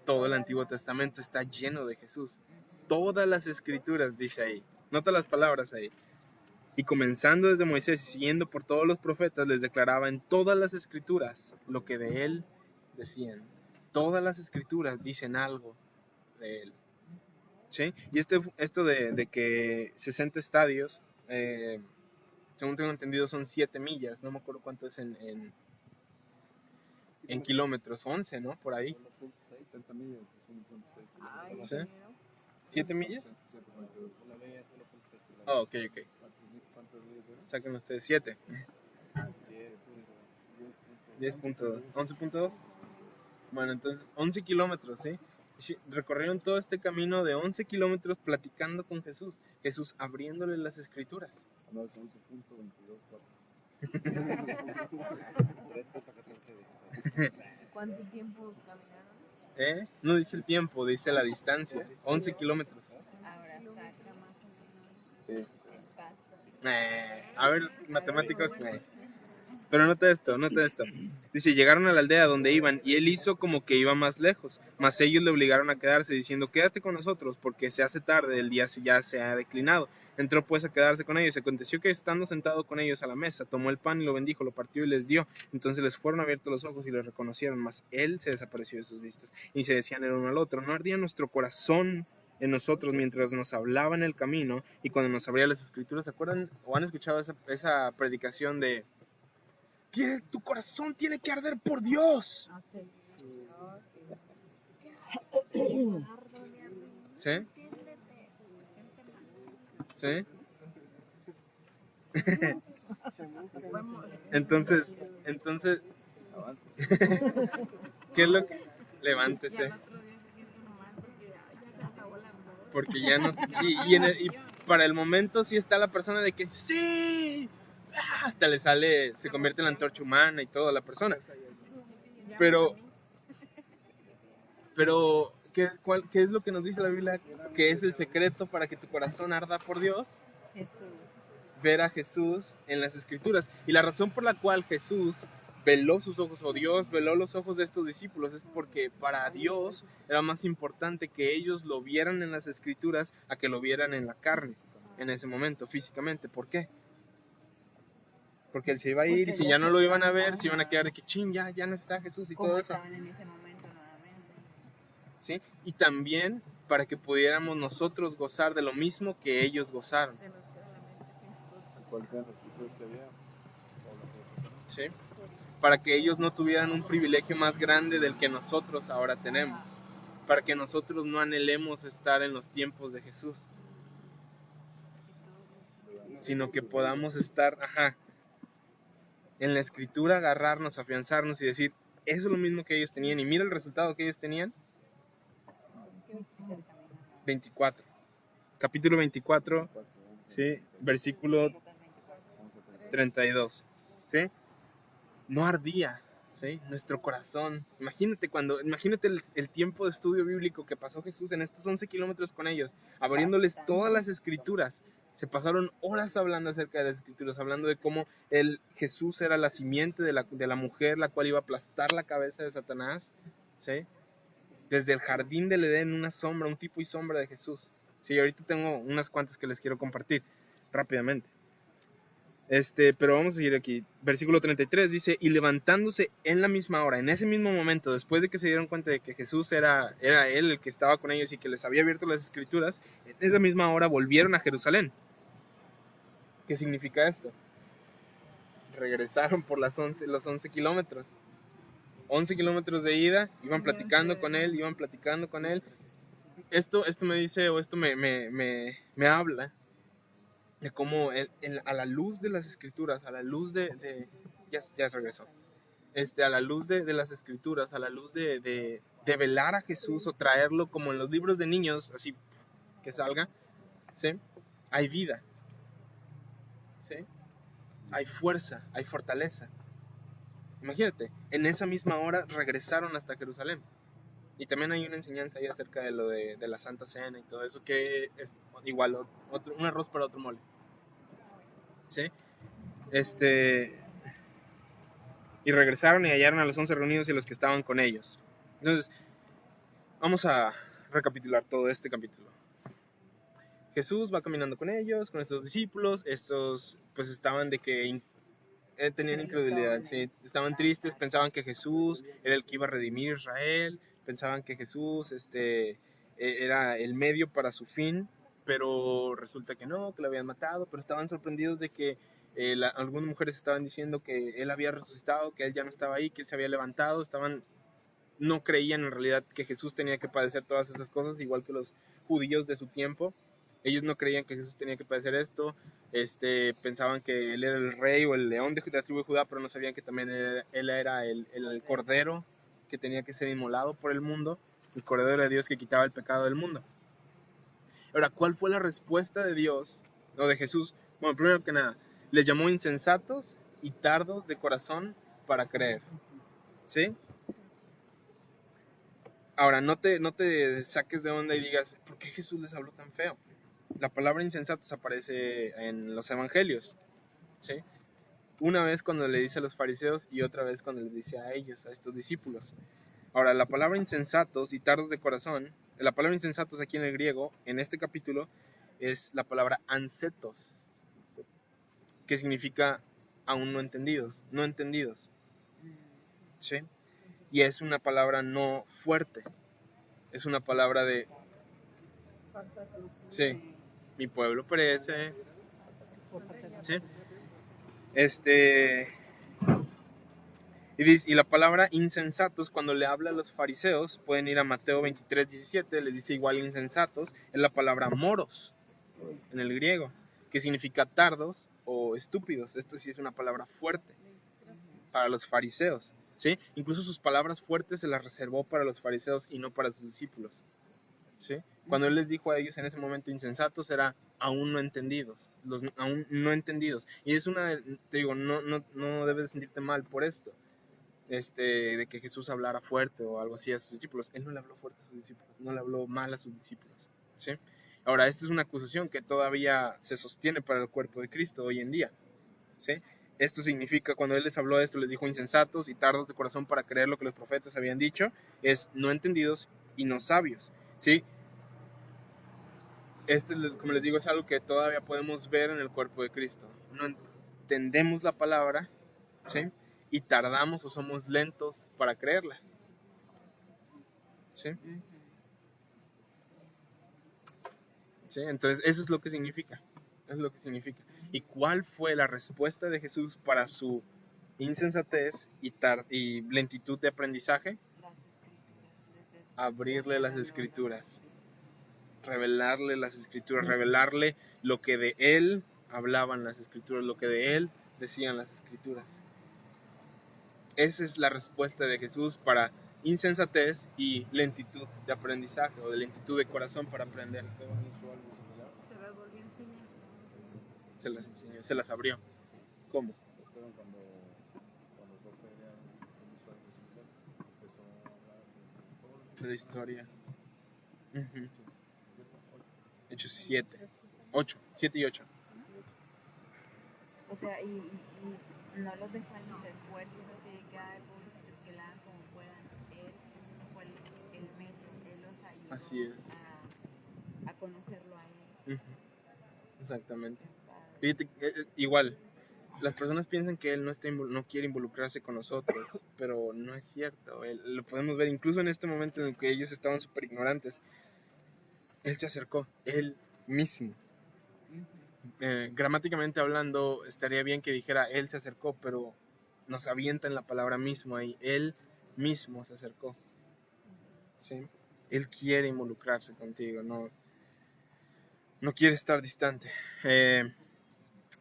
Todo el Antiguo Testamento está lleno de Jesús. Todas las escrituras, dice ahí. Nota las palabras ahí. Y comenzando desde Moisés y siguiendo por todos los profetas, les declaraba en todas las escrituras lo que de él decían. Todas las escrituras dicen algo de él. ¿Sí? Y esto de que 60 estadios, según tengo entendido, son 7 millas. No me acuerdo cuánto es en kilómetros. 11, ¿no? Por ahí. 70 millas, 1.6 ¿Sí? ¿7 millas? Una milla es 1.6 kilómetros. Oh, ok. ¿Cuántas millas eran? Saquen ustedes 7. 10.2. 11.2. Bueno, entonces 11 kilómetros, ¿sí? Sí, recorrieron todo este camino de 11 kilómetros platicando con Jesús. Jesús abriéndole las escrituras. No, es 11.22. 3.14. ¿Cuánto tiempo caminaron? No dice el tiempo, dice la distancia. 11 kilómetros. Ahora saca más o Sí, menos sí, el paso. A ver, matemáticos. Pero nota esto. Dice, llegaron a la aldea donde iban y él hizo como que iba más lejos, mas ellos le obligaron a quedarse diciendo, quédate con nosotros porque se hace tarde, el día ya se ha declinado. Entró pues a quedarse con ellos. Aconteció que estando sentado con ellos a la mesa, tomó el pan y lo bendijo, lo partió y les dio. Entonces les fueron abiertos los ojos y le reconocieron, mas él se desapareció de sus vistas. Y se decían el uno al otro, ¿no ardía nuestro corazón en nosotros mientras nos hablaba en el camino y cuando nos abría las escrituras? ¿Se acuerdan o han escuchado esa predicación de tu corazón tiene que arder por Dios? ¿Sí? ¿Sí? Entonces, Avance. ¿qué es lo que? Y Levántese. al otro día se siente mal porque ya se acabó la verdad. Porque ya no, sí, y para el momento sí está la persona de que sí, hasta le sale, se convierte en la antorcha humana y toda la persona. Pero, ¿qué es lo que nos dice la Biblia? Que es el secreto para que tu corazón arda por Dios. Jesús. Ver a Jesús en las Escrituras. Y la razón por la cual Jesús veló sus ojos, o Dios veló los ojos de estos discípulos, es porque para Dios era más importante que ellos lo vieran en las Escrituras a que lo vieran en la carne, en ese momento, físicamente. ¿Por qué? Porque él se iba a ir y si ya no lo iban a ver, se iban a quedar de que ching, ya no está Jesús y Como todo eso. estaban en ese momento nuevamente. ¿Sí? Y también para que pudiéramos nosotros gozar de lo mismo que ellos gozaron. De los que solamente se ¿Cuáles eran las escrituras que había? O lo que pasaba. ¿Sí? Para que ellos no tuvieran un privilegio más grande del que nosotros ahora tenemos, para que nosotros no anhelemos estar en los tiempos de Jesús, sino que podamos estar, en la Escritura, agarrarnos, afianzarnos y decir, eso es lo mismo que ellos tenían, y mira el resultado que ellos tenían. 24, capítulo 24, ¿sí? Versículo 32, ¿sí? No ardía, ¿sí? Nuestro corazón. Imagínate el tiempo de estudio bíblico que pasó Jesús en estos 11 kilómetros con ellos, abriéndoles todas las escrituras. Se pasaron horas hablando acerca de las escrituras, hablando de cómo Jesús era la simiente de la mujer, la cual iba a aplastar la cabeza de Satanás, ¿sí? Desde el jardín del Edén, una sombra, un tipo y sombra de Jesús. Sí, ahorita tengo unas cuantas que les quiero compartir rápidamente. Pero vamos a seguir aquí. Versículo 33 dice, y levantándose en la misma hora, en ese mismo momento, después de que se dieron cuenta de que Jesús era él el que estaba con ellos y que les había abierto las escrituras, en esa misma hora volvieron a Jerusalén. ¿Qué significa esto? Regresaron por los 11 kilómetros. 11 kilómetros de ida, iban platicando con él. Esto me dice, o esto me habla de cómo a la luz de las escrituras, a la luz ya regresó, a la luz de las escrituras, a la luz de velar a Jesús o traerlo como en los libros de niños, así que salga, ¿sí? Hay vida, ¿sí? Hay fuerza, hay fortaleza. Imagínate, en esa misma hora regresaron hasta Jerusalén. Y también hay una enseñanza ahí acerca de lo de la Santa Cena y todo eso, que es igual un arroz para otro mole, ¿sí? Y regresaron y hallaron a los 11 reunidos y a los que estaban con ellos. Entonces, vamos a recapitular todo este capítulo. Jesús va caminando con ellos, con estos discípulos. Estos pues estaban de que tenían incredulidad, ¿sí? Estaban tristes, pensaban que Jesús era el que iba a redimir a Israel, pensaban que Jesús era el medio para su fin, pero resulta que no, que lo habían matado, pero estaban sorprendidos de que algunas mujeres estaban diciendo que él había resucitado, que él ya no estaba ahí, que él se había levantado. No creían en realidad que Jesús tenía que padecer todas esas cosas, igual que los judíos de su tiempo. Ellos no creían que Jesús tenía que padecer esto. Pensaban que él era el rey o el león de la tribu de Judá, pero no sabían que también él era el cordero que tenía que ser inmolado por el mundo, el cordero de Dios que quitaba el pecado del mundo. Ahora, ¿cuál fue la respuesta de Dios o de Jesús? Bueno, primero que nada, les llamó insensatos y tardos de corazón para creer, ¿sí? Ahora, no te saques de onda y digas, ¿por qué Jesús les habló tan feo? La palabra insensatos aparece en los evangelios, ¿sí? Una vez cuando le dice a los fariseos y otra vez cuando les dice a ellos, a estos discípulos. Ahora, la palabra insensatos y tardos de corazón, la palabra insensatos aquí en el griego, en este capítulo, es la palabra ansetos, que significa aún no entendidos, ¿sí? Y es una palabra no fuerte, es una palabra de, sí, mi pueblo perece, ¿sí? Y la palabra insensatos, cuando le habla a los fariseos, pueden ir a Mateo 23:17, les dice igual insensatos, es la palabra moros en el griego, que significa tardos o estúpidos. Esto sí es una palabra fuerte para los fariseos, ¿sí? Incluso sus palabras fuertes se las reservó para los fariseos y no para sus discípulos, ¿sí? Cuando él les dijo a ellos en ese momento insensatos, era aún no entendidos, los aún no entendidos. Y es te digo, no debes sentirte mal por esto, de que Jesús hablara fuerte o algo así a sus discípulos. Él no le habló fuerte a sus discípulos, no le habló mal a sus discípulos, ¿sí? Ahora, esta es una acusación que todavía se sostiene para el cuerpo de Cristo hoy en día, ¿sí? Esto significa, cuando Él les habló de esto, les dijo insensatos y tardos de corazón para creer lo que los profetas habían dicho, es no entendidos y no sabios, ¿sí? Como les digo, es algo que todavía podemos ver en el cuerpo de Cristo. No entendemos la palabra, ¿sí? Y tardamos o somos lentos para creerla, ¿sí? ¿Sí? Entonces, eso es lo que significa. Eso es lo que significa. ¿Y cuál fue la respuesta de Jesús para su insensatez y lentitud de aprendizaje? Las escrituras. Abrirle las escrituras, revelarle las escrituras, revelarle lo que de él hablaban las escrituras, lo que de él decían las escrituras. Esa es la respuesta de Jesús para insensatez y lentitud de aprendizaje o de lentitud de corazón para aprender. Esteban hizo algo similar. Se las volvió a enseñar. Se las enseñó, se las abrió. ¿Cómo? Esteban cuando fue apedreado, él hizo algo similar. Empezó a hablar de todo De la historia. Uh-huh. ¿cierto? Hechos 7, 8, 7 y 8. O sea, y no los dejó en sus esfuerzos así de que, ay, pobrecitos, que la hagan como puedan. Él fue el medio, él los ayudó Así es. a conocerlo a él. Uh-huh. Exactamente. Padre. Fíjate, igual, las personas piensan que él no quiere involucrarse con nosotros, pero no es cierto. Lo podemos ver incluso en este momento en el que ellos estaban súper ignorantes. Él se acercó, él mismo. Gramáticamente hablando, estaría bien que dijera él se acercó, pero nos avienta en la palabra mismo ahí. Él mismo se acercó, ¿sí? Él quiere involucrarse contigo, no quiere estar distante.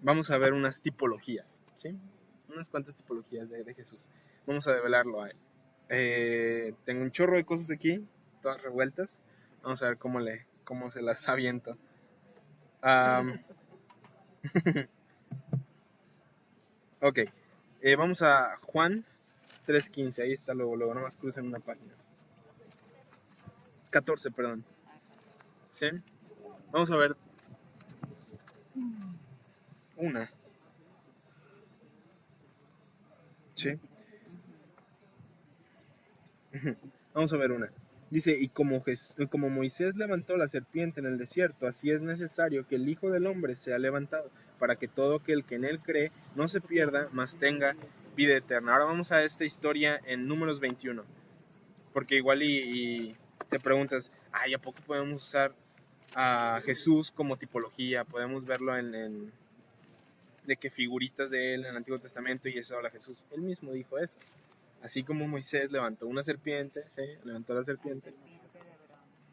Vamos a ver unas tipologías, ¿sí? Unas cuantas tipologías de Jesús. Vamos a develarlo a él. Tengo un chorro de cosas aquí, todas revueltas. Vamos a ver cómo se las aviento. Ok, vamos a Juan 3:15, ahí está luego, nomás crucen una página. 14, perdón. ¿Sí? Vamos a ver una. ¿Sí? Vamos a ver una. Dice, y como Moisés levantó la serpiente en el desierto, así es necesario que el Hijo del Hombre sea levantado, para que todo aquel que en él cree no se pierda, mas tenga vida eterna. Ahora vamos a esta historia en Números 21, porque igual y te preguntas, ¿a poco podemos usar a Jesús como tipología? Podemos verlo de que figuritas de él en el Antiguo Testamento y eso habla Jesús. Él mismo dijo eso. Así como Moisés levantó una serpiente, ¿sí? Levantó la serpiente.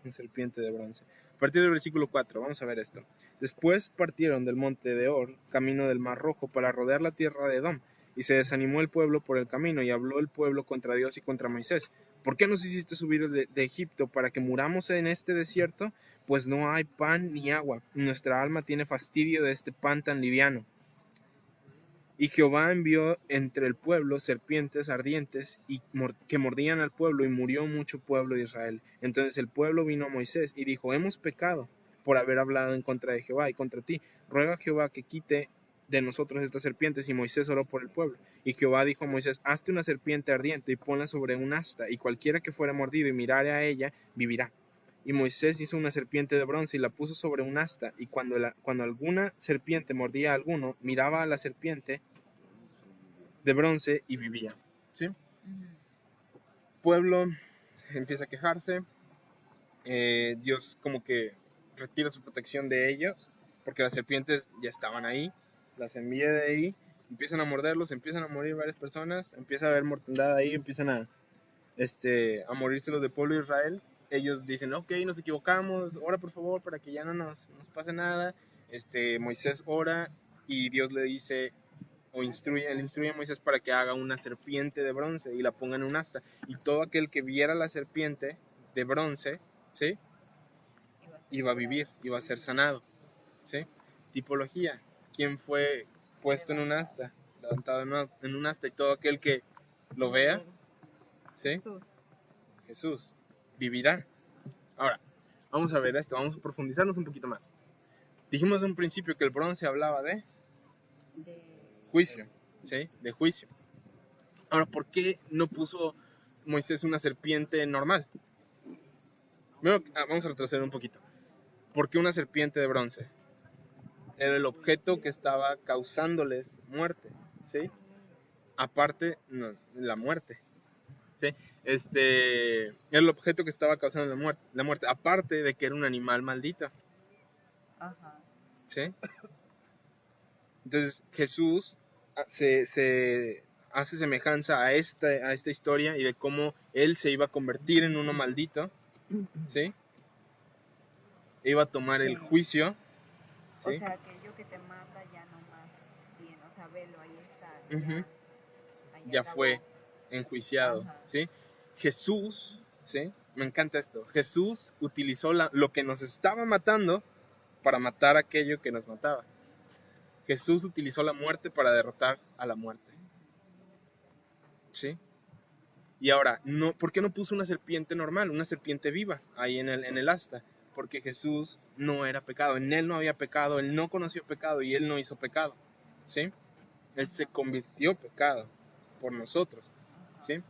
Una serpiente de bronce. A partir del versículo 4, vamos a ver esto. Después partieron del monte de Or, camino del Mar Rojo, para rodear la tierra de Edom. Y se desanimó el pueblo por el camino, y habló el pueblo contra Dios y contra Moisés. ¿Por qué nos hiciste subir de Egipto para que muramos en este desierto? Pues no hay pan ni agua. Nuestra alma tiene fastidio de este pan tan liviano. Y Jehová envió entre el pueblo serpientes ardientes que mordían al pueblo, y murió mucho pueblo de Israel. Entonces el pueblo vino a Moisés y dijo, hemos pecado por haber hablado en contra de Jehová y contra ti. Ruega a Jehová que quite de nosotros estas serpientes. Y Moisés oró por el pueblo. Y Jehová dijo a Moisés, hazte una serpiente ardiente y ponla sobre un asta, y cualquiera que fuera mordido y mirare a ella, vivirá. Y Moisés hizo una serpiente de bronce y la puso sobre un asta, y cuando alguna serpiente mordía a alguno, miraba a la serpiente de bronce y vivía. ¿Sí? Pueblo empieza a quejarse, Dios como que retira su protección de ellos, porque las serpientes ya estaban ahí, las envía de ahí, empiezan a morderlos, empiezan a morir varias personas, empieza a haber mortandad ahí, empiezan a morirse los del pueblo de Israel. Ellos dicen, ok, nos equivocamos, ora por favor para que ya no nos pase nada. Moisés ora y Dios le dice, él instruye a Moisés para que haga una serpiente de bronce y la ponga en un asta. Y todo aquel que viera la serpiente de bronce, ¿sí? Iba a vivir, iba a ser sanado, ¿sí? Tipología, ¿quién fue puesto en un asta? Levantado en un asta, y todo aquel que lo vea, ¿sí? Jesús vivirá. Ahora, vamos a ver esto, vamos a profundizarnos un poquito más. Dijimos en un principio que el bronce hablaba de juicio, ¿sí? De juicio. Ahora, ¿por qué no puso Moisés una serpiente normal? Primero, vamos a retroceder un poquito. ¿Por qué una serpiente de bronce? Era el objeto que estaba causándoles muerte, ¿sí? Aparte, no, la muerte, ¿sí? Era el objeto que estaba causando la muerte, aparte de que era un animal maldito, Ajá. ¿sí? Entonces Jesús se hace semejanza a esta historia y de cómo él se iba a convertir en uno maldito, ¿sí? Iba a tomar el juicio, O ¿sí? sea, aquello que te mata ya no más tiene, o sea, velo, ahí está, Ujú. ahí Ya acabó. fue enjuiciado, Ajá. ¿sí? Jesús, ¿sí? Me encanta esto. Jesús utilizó lo que nos estaba matando para matar aquello que nos mataba. Jesús utilizó la muerte para derrotar a la muerte, ¿sí? Y ahora, ¿por qué no puso una serpiente normal, una serpiente viva ahí en el asta? Porque Jesús no era pecado, en él no había pecado, él no conoció pecado y él no hizo pecado, ¿sí? Él se convirtió pecado por nosotros, ¿sí?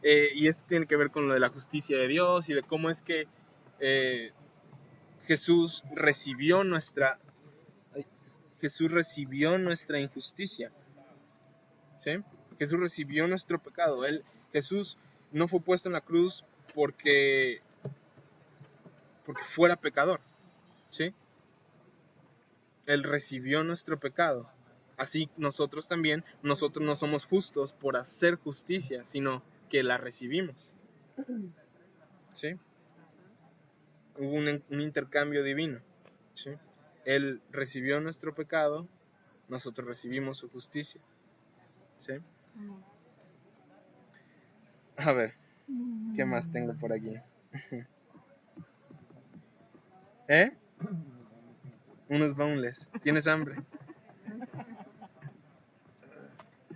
Y esto tiene que ver con lo de la justicia de Dios y de cómo es que Jesús recibió nuestra injusticia, ¿sí? Jesús recibió nuestro pecado. Jesús no fue puesto en la cruz porque fuera pecador, ¿sí? Él recibió nuestro pecado. Así nosotros no somos justos por hacer justicia, sino que la recibimos, ¿sí? Hubo un intercambio divino, ¿sí? Él recibió nuestro pecado, nosotros recibimos su justicia, ¿sí? A ver, ¿qué más tengo por aquí? ¿Eh? Unos boneless. ¿Tienes hambre?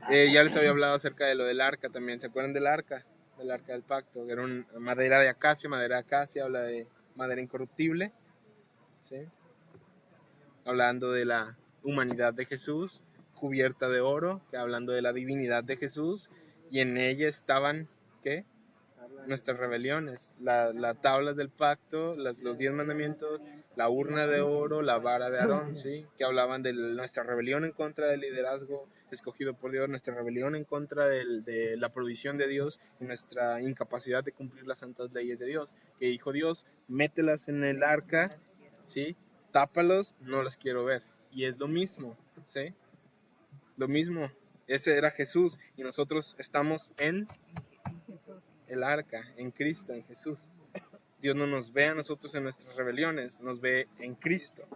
Ya les había hablado acerca de lo del arca también. ¿Se acuerdan del arca? Del arca del pacto. Era una madera de acacia, habla de madera incorruptible, ¿sí? Hablando de la humanidad de Jesús, cubierta de oro, que hablando de la divinidad de Jesús, y en ella estaban, ¿qué? Nuestras rebeliones, las tablas del pacto, los 10 mandamientos, la urna de oro, la vara de Aarón, ¿sí? Que hablaban de nuestra rebelión en contra del liderazgo escogido por Dios, nuestra rebelión en contra de la provisión de Dios y nuestra incapacidad de cumplir las santas leyes de Dios. Que dijo Dios, mételas en el arca, ¿sí? Tápalos, no las quiero ver. Y es lo mismo, ¿sí? Lo mismo. Ese era Jesús y nosotros estamos en el arca, en Cristo, en Jesús. Dios no nos ve a nosotros en nuestras rebeliones, nos ve en Cristo,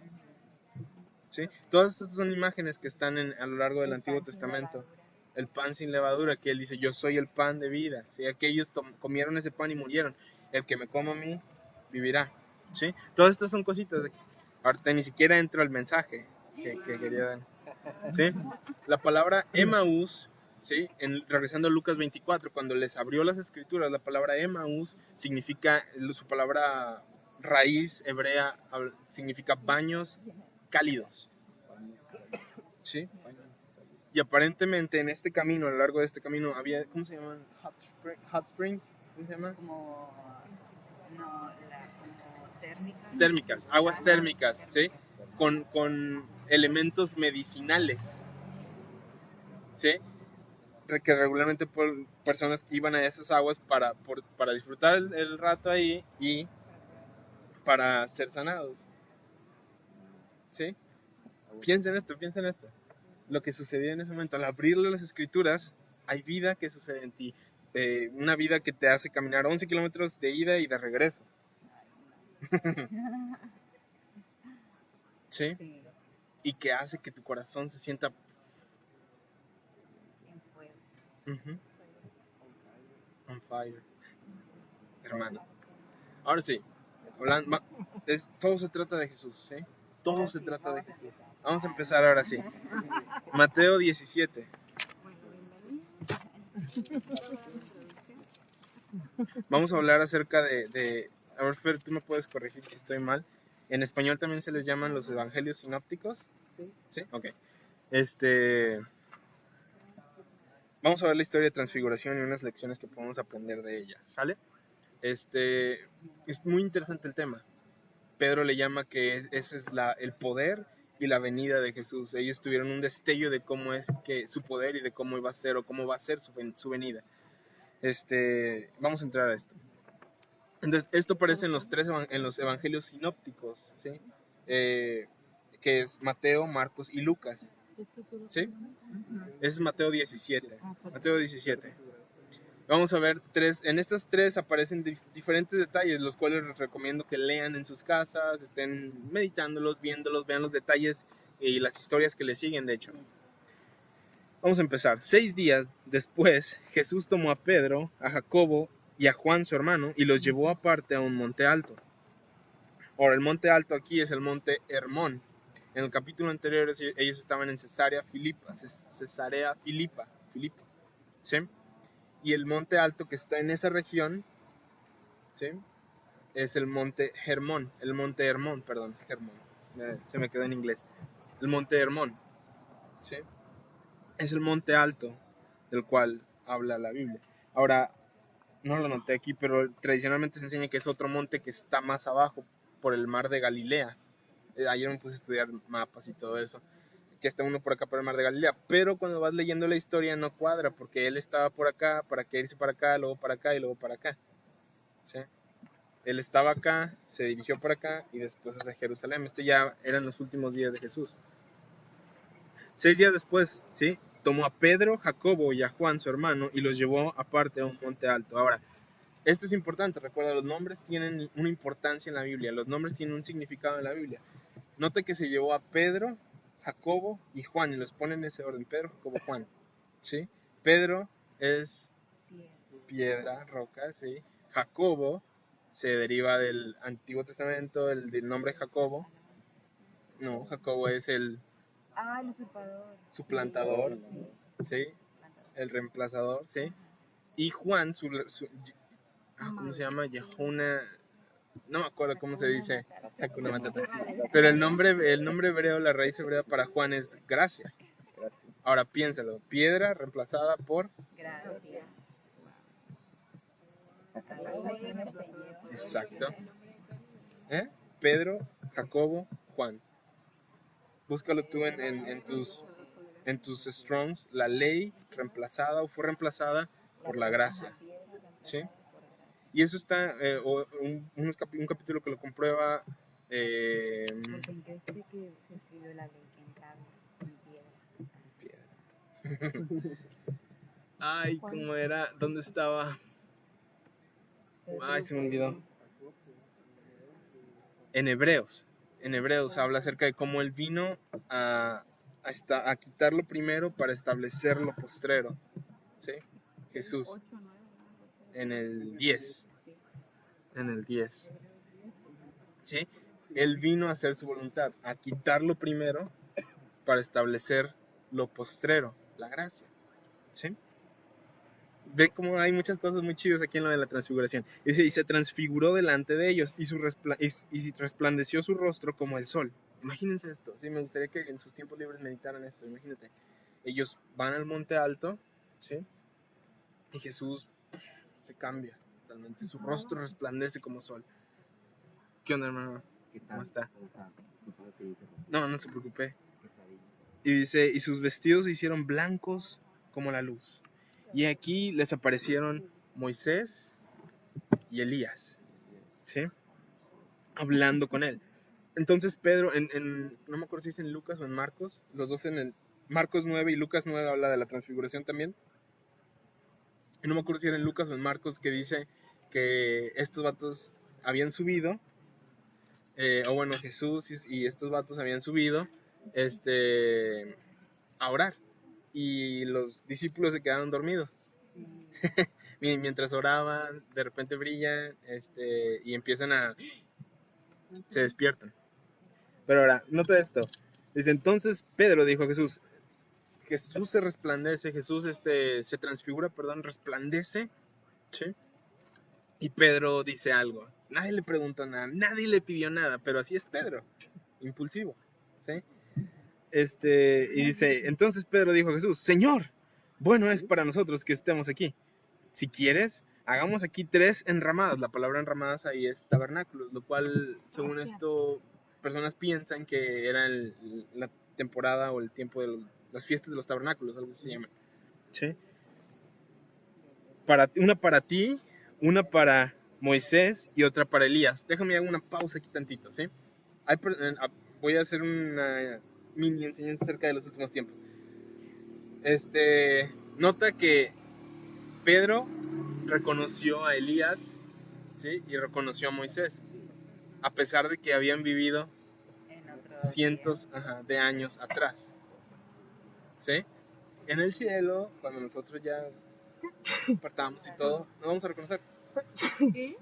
¿sí? Todas estas son imágenes que están a lo largo del Antiguo Testamento. El pan sin levadura, que Él dice, yo soy el pan de vida, ¿sí? Aquellos comieron ese pan y murieron. El que me coma a mí, vivirá, ¿sí? Todas estas son cositas. Ahorita ni siquiera entro al mensaje que quería dar, ¿sí? La palabra Emaús, ¿sí? Regresando a Lucas 24, cuando les abrió las escrituras, la palabra Emaús significa, su palabra raíz hebrea significa baños cálidos, ¿sí? Y aparentemente en este camino, a lo largo de este camino, había, ¿cómo se llaman? Hot springs, ¿cómo se llama? Como térmicas. Térmicas, aguas térmicas, ¿sí? Con elementos medicinales, ¿sí? Que regularmente personas iban a esas aguas para disfrutar el rato ahí y para ser sanados, ¿sí? Piensa en esto. Lo que sucedía en ese momento, al abrirle las escrituras, hay vida que sucede en ti. Una vida que te hace caminar 11 kilómetros de ida y de regreso. ¿Sí? y que hace que tu corazón se sienta En fuego. ujú, on fire, hermano. Ahora sí, todo se trata de Jesús, ¿sí? Todo se trata de Jesús. Vamos a empezar ahora sí. Mateo 17. Vamos a hablar acerca a ver, Fer, tú me puedes corregir si estoy mal. En español también se les llaman los evangelios sinópticos. ¿Sí? Ok. Vamos a ver la historia de transfiguración y unas lecciones que podemos aprender de ella. ¿Sale? Es muy interesante el tema. Pedro le llama que ese es el poder y la venida de Jesús. Ellos tuvieron un destello de cómo es que su poder y de cómo iba a ser o cómo va a ser su venida. Vamos a entrar a esto. Entonces, esto aparece en los evangelios sinópticos, ¿sí? Que es Mateo, Marcos y Lucas, ¿sí? Ese es Mateo 17. Mateo 17. Vamos a ver en estas tres aparecen diferentes detalles, los cuales les recomiendo que lean en sus casas, estén meditándolos, viéndolos, vean los detalles y las historias que le siguen, de hecho. Vamos a empezar. 6 días después, Jesús tomó a Pedro, a Jacobo y a Juan su hermano y los llevó aparte a un monte alto. Ahora, el monte alto aquí es el monte Hermón. En el capítulo anterior ellos estaban en Cesarea Filipa, ¿sí? Y el monte alto que está en esa región, ¿sí? Es el monte Hermón, perdón, se me quedó en inglés. El monte Hermón, ¿sí? Es el monte alto del cual habla la Biblia. Ahora, no lo noté aquí, pero tradicionalmente se enseña que es otro monte que está más abajo, por el mar de Galilea. Ayer me puse a estudiar mapas y todo eso, que está uno por acá por el mar de Galilea, pero cuando vas leyendo la historia no cuadra, porque él estaba por acá, para que irse para acá, luego para acá y luego para acá, ¿sí? Él estaba acá, se dirigió para acá y después hacia Jerusalén. Esto ya eran los últimos días de Jesús. 6 días después, ¿sí? Tomó a Pedro, Jacobo y a Juan, su hermano, y los llevó aparte a un monte alto. Ahora, esto es importante, recuerda, los nombres tienen una importancia en la Biblia, los nombres tienen un significado en la Biblia. Note que se llevó a Pedro, Jacobo y Juan, y los pone en ese orden, Pedro, Jacobo, Juan, ¿sí? Pedro es piedra, roca, ¿sí? Jacobo se deriva del Antiguo Testamento, del nombre Jacobo. No, Jacobo es el el usurpador. suplantador, Sí. ¿sí? El reemplazador, ¿sí? Y Juan, ¿cómo se llama? Yahuna, no me acuerdo cómo se dice, Hakuna Matata. Pero el nombre hebreo, la raíz hebrea para Juan es gracia. Ahora piénsalo, piedra reemplazada por Gracias. exacto. Pedro, Jacobo, Juan. Búscalo tú en tus Strongs, la ley reemplazada o fue reemplazada por la gracia, ¿sí? Y eso está, un capítulo que lo comprueba. ¿Por qué crees que se escribió la ley en tablas, en piedra? Ay, ¿cómo era? ¿Dónde estaba? Ay, se me olvidó. En Hebreos habla acerca de cómo él vino a quitar lo primero para establecer lo postrero, ¿sí? Jesús. En el 10. ¿Sí? Él vino a hacer su voluntad, a quitar lo primero para establecer lo postrero, la gracia, ¿sí? Ve cómo hay muchas cosas muy chidas aquí en lo de la transfiguración. Dice, y se transfiguró delante de ellos y resplandeció su rostro como el sol. Imagínense esto, sí, me gustaría que en sus tiempos libres meditaran esto, imagínate. Ellos van al monte alto, ¿sí? Y Jesús se cambia totalmente, su rostro resplandece como sol. ¿Qué onda, hermano? ¿Cómo está? No, no se preocupe. Y dice, y sus vestidos se hicieron blancos como la luz. Y aquí les aparecieron Moisés y Elías, ¿sí? Hablando con él. Entonces Pedro, no me acuerdo si es en Lucas o en Marcos, los dos en el Marcos 9 y Lucas 9 habla de la transfiguración también. Y no me acuerdo si era en Lucas o en Marcos que dice que estos vatos habían subido, o bueno, Jesús y estos vatos habían subido a orar. Y los discípulos se quedaron dormidos. Mientras oraban, de repente brillan y empiezan se despiertan. Pero ahora, nota esto. Dice, entonces Pedro dijo a Jesús se resplandece, Jesús se transfigura, resplandece, ¿sí? Y Pedro dice algo. Nadie le preguntó nada, nadie le pidió nada, pero así es Pedro, impulsivo, ¿sí? Y dice, entonces Pedro dijo a Jesús, Señor, bueno es para nosotros que estemos aquí. Si quieres, hagamos aquí 3 enramadas. La palabra enramadas ahí es tabernáculos, lo cual, según esto, personas piensan que era la temporada o el tiempo de las fiestas de los tabernáculos, algo así se llama. ¿Sí? Una para ti, una para Moisés y otra para Elías. Déjame hacer una pausa aquí tantito, ¿sí? Voy a hacer una mini enseñanza acerca de los últimos tiempos. Nota que Pedro reconoció a Elías, ¿sí? Y reconoció a Moisés, a pesar de que habían vivido cientos de años atrás, ¿sí? En el cielo, cuando nosotros ya partamos y todo, nos vamos a reconocer. ¿Sí?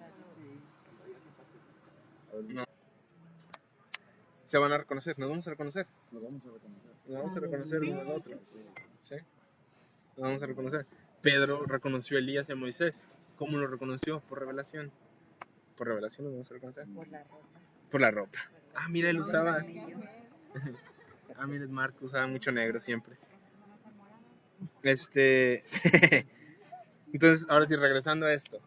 No. Se van a reconocer, nos vamos a reconocer. Nos vamos a reconocer. Nos vamos a reconocer uno al otro. ¿Sí? Nos vamos a reconocer. Pedro reconoció a Elías y a Moisés. ¿Cómo lo reconoció? Por revelación. Por revelación nos vamos a reconocer. Por la ropa. Por la ropa. Ah, mira, él usaba. Mira, Marco usaba mucho negro siempre. Entonces, ahora sí, regresando a esto.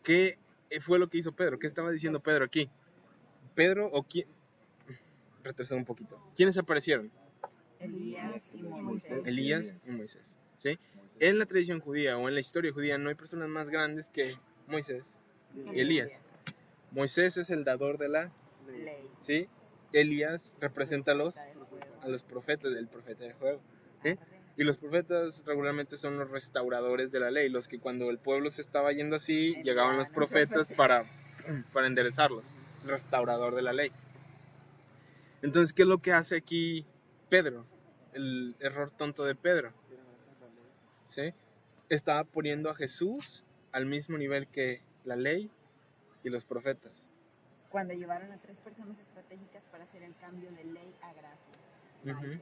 ¿Qué fue lo que hizo Pedro? ¿Qué estaba diciendo Pedro aquí? Pedro o quién. Retroceder un poquito. ¿Quiénes aparecieron? Elías y Moisés. Elías y Moisés. ¿Sí? En la tradición judía o en la historia judía no hay personas más grandes que Moisés y Elías. Moisés es el dador de la Ley. ¿sí? Elías representa a los profetas, el profeta del juego. ¿Sí? Y los profetas regularmente son los restauradores de la ley, los que cuando el pueblo se estaba yendo así, llegaban los profetas para enderezarlos, el restaurador de la ley. Entonces, ¿qué es lo que hace aquí Pedro? El error tonto de Pedro. ¿Sí? Estaba poniendo a Jesús al mismo nivel que la ley y los profetas. Cuando llevaron a 3 personas estratégicas para hacer el cambio de ley a gracia.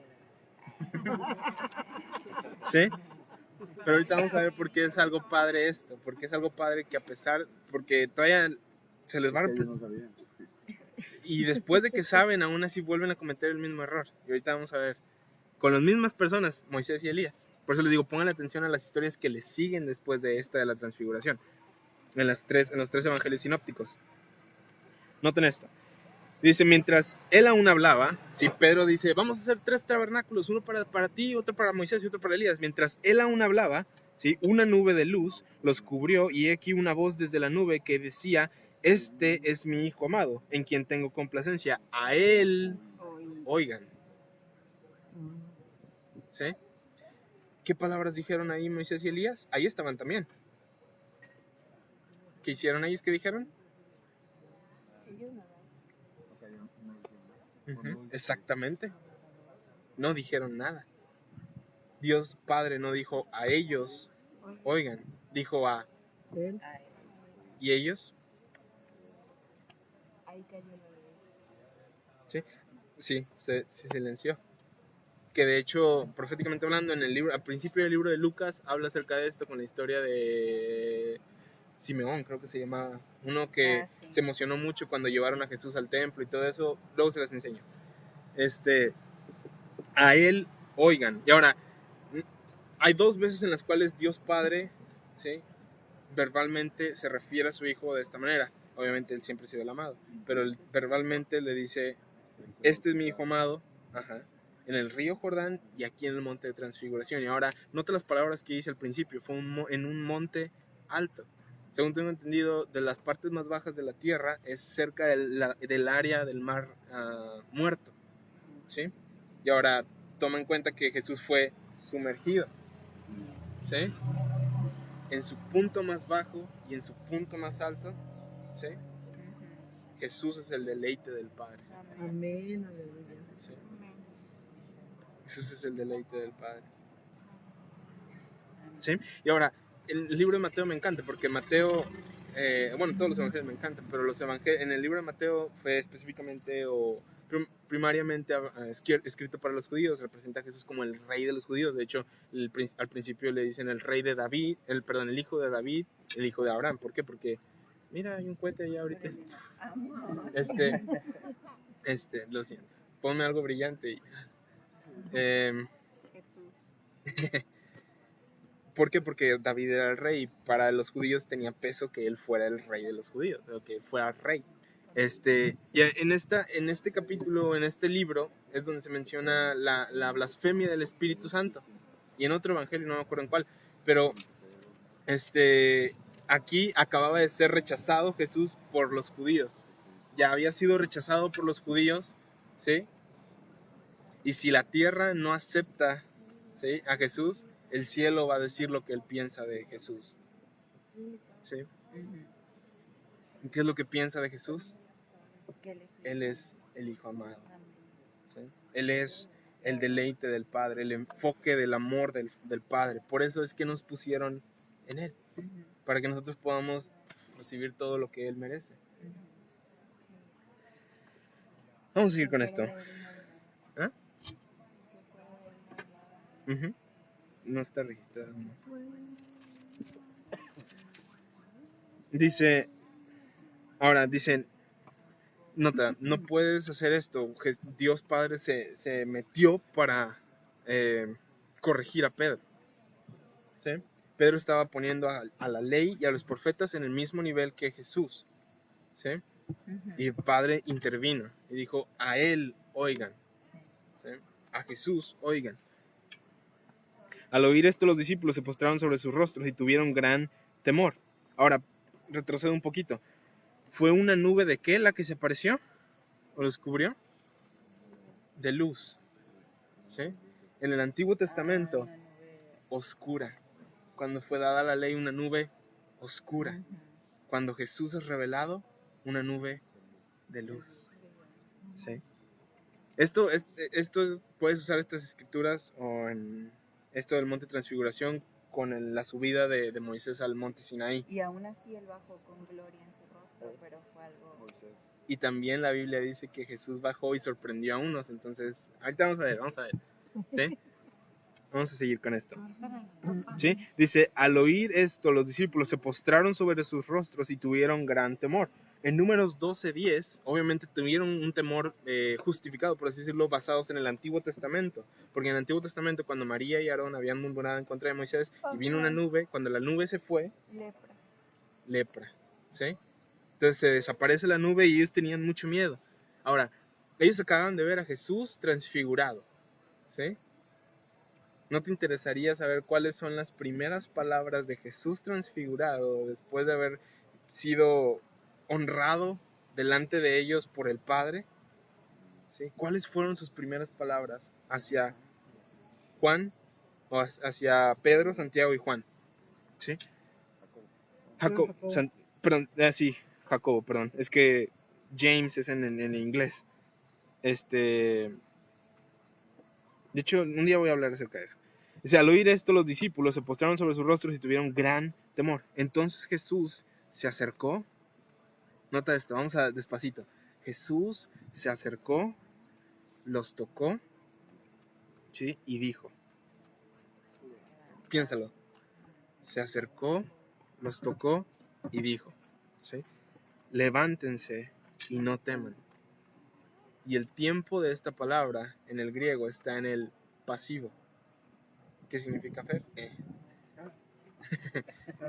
¿Sí? Pero ahorita vamos a ver por qué es algo padre esto. Porque es algo padre que porque todavía se les va a... Ellos no sabían. Y después de que saben, aún así vuelven a cometer el mismo error. Y ahorita vamos a ver. Con las mismas personas, Moisés y Elías. Por eso les digo, pongan atención a las historias que les siguen después de esta de la transfiguración. En los 3 evangelios sinópticos. Noten esto. Dice, mientras él aún hablaba, si Pedro dice, vamos a hacer 3 tabernáculos, uno para ti, otro para Moisés y otro para Elías. Mientras él aún hablaba, ¿sí? Una nube de luz los cubrió y aquí una voz desde la nube que decía, este es mi hijo amado, en quien tengo complacencia. A él oigan. ¿Sí? ¿Qué palabras dijeron ahí Moisés y Elías? Ahí estaban también. ¿Qué hicieron ellos? ¿Qué dijeron? O sea, yo no decía nada. Exactamente. No dijeron nada. Dios Padre no dijo a ellos, oigan, dijo a él. ¿Y ellos? Ahí cayó la ley. Sí, sí, se silenció. Que de hecho, proféticamente hablando, en el libro, al principio del libro de Lucas, habla acerca de esto con la historia de Simeón, creo que se llamaba. Uno que se emocionó mucho cuando llevaron a Jesús al templo y todo eso. Luego se las enseño. A él oigan. Y ahora, hay 2 veces en las cuales Dios Padre, ¿sí? Verbalmente se refiere a su hijo de esta manera. Obviamente él siempre ha sido el amado, pero él verbalmente le dice, este es mi hijo amado, en el río Jordán y aquí en el monte de transfiguración. Y ahora, nota las palabras que dice al principio, fue en un monte alto. Según tengo entendido, de las partes más bajas de la tierra es cerca del área del mar muerto, ¿sí? Y ahora, toma en cuenta que Jesús fue sumergido, ¿sí? En su punto más bajo y en su punto más alto, ¿sí? Jesús es el deleite del Padre. Amén, aleluya. ¿Sí? Jesús es el deleite del Padre. ¿Sí? Y ahora, el libro de Mateo me encanta porque Mateo, bueno, todos los evangelios me encantan, pero los evangelios, en el libro de Mateo fue específicamente o primariamente escrito para los judíos, representa a Jesús como el rey de los judíos. De hecho, al principio le dicen el rey de David, el hijo de David, el hijo de Abraham. ¿Por qué? Porque, mira, hay un cohete allá ahorita. Lo siento. Ponme algo brillante. Jesús. ¿Por qué? Porque David era el rey y para los judíos tenía peso que él fuera el rey de los judíos, o que fuera rey. Y en este capítulo, en este libro, es donde se menciona la blasfemia del Espíritu Santo. Y en otro evangelio, no me acuerdo en cuál, pero aquí acababa de ser rechazado Jesús por los judíos. Ya había sido rechazado por los judíos, ¿sí? Y si la tierra no acepta, ¿sí?, a Jesús, el cielo va a decir lo que él piensa de Jesús. ¿Sí? ¿Y qué es lo que piensa de Jesús? Él es el Hijo amado. ¿Sí? Él es el deleite del Padre, el enfoque del amor del Padre. Por eso es que nos pusieron en Él, para que nosotros podamos recibir todo lo que Él merece. Vamos a seguir con esto. ¿Ah? No está registrado. No. Dicen, nota, no puedes hacer esto. Dios Padre se metió para corregir a Pedro. ¿Sí? Pedro estaba poniendo a la ley y a los profetas en el mismo nivel que Jesús. ¿Sí? Y el Padre intervino y dijo, a él oigan. ¿Sí? A Jesús oigan. Al oír esto, los discípulos se postraron sobre sus rostros y tuvieron gran temor. Ahora, retrocedo un poquito. ¿Fue una nube de qué la que se apareció? ¿O los cubrió? De luz. ¿Sí? En el Antiguo Testamento, oscura. Cuando fue dada la ley, una nube oscura. Cuando Jesús es revelado, una nube de luz. ¿Sí? Esto puedes usar estas escrituras o en esto del monte Transfiguración con la subida de Moisés al monte Sinaí. Y aún así él bajó con gloria en su rostro, pero fue algo... Moisés. Y también la Biblia dice que Jesús bajó y sorprendió a unos. Entonces, ahorita vamos a ver. ¿Sí? Vamos a seguir con esto. ¿Sí? Dice, al oír esto, los discípulos se postraron sobre sus rostros y tuvieron gran temor. En Números 12:10, obviamente tuvieron un temor justificado, por así decirlo, basados en el Antiguo Testamento. Porque en el Antiguo Testamento, cuando María y Aarón habían murmurado en contra de Moisés, y vino una nube, cuando la nube se fue, lepra. ¿Sí? Entonces se desaparece la nube y ellos tenían mucho miedo. Ahora, ellos acaban de ver a Jesús transfigurado. ¿Sí? ¿No te interesaría saber cuáles son las primeras palabras de Jesús transfigurado después de haber sido honrado delante de ellos por el Padre? ¿Sí? ¿Cuáles fueron sus primeras palabras hacia Juan, o hacia Pedro, Santiago y Juan? ¿Sí? Jacobo, perdón. Es que James es en inglés. De hecho, un día voy a hablar acerca de eso. Dice, al oír esto, los discípulos se postraron sobre sus rostros y tuvieron gran temor. Entonces Jesús se acercó. Nota esto, vamos a despacito. Jesús se acercó, los tocó, ¿sí? Y dijo. Piénsalo. Se acercó, los tocó y dijo, ¿sí? Levántense y no teman. Y el tiempo de esta palabra en el griego está en el pasivo. ¿Qué significa Fer?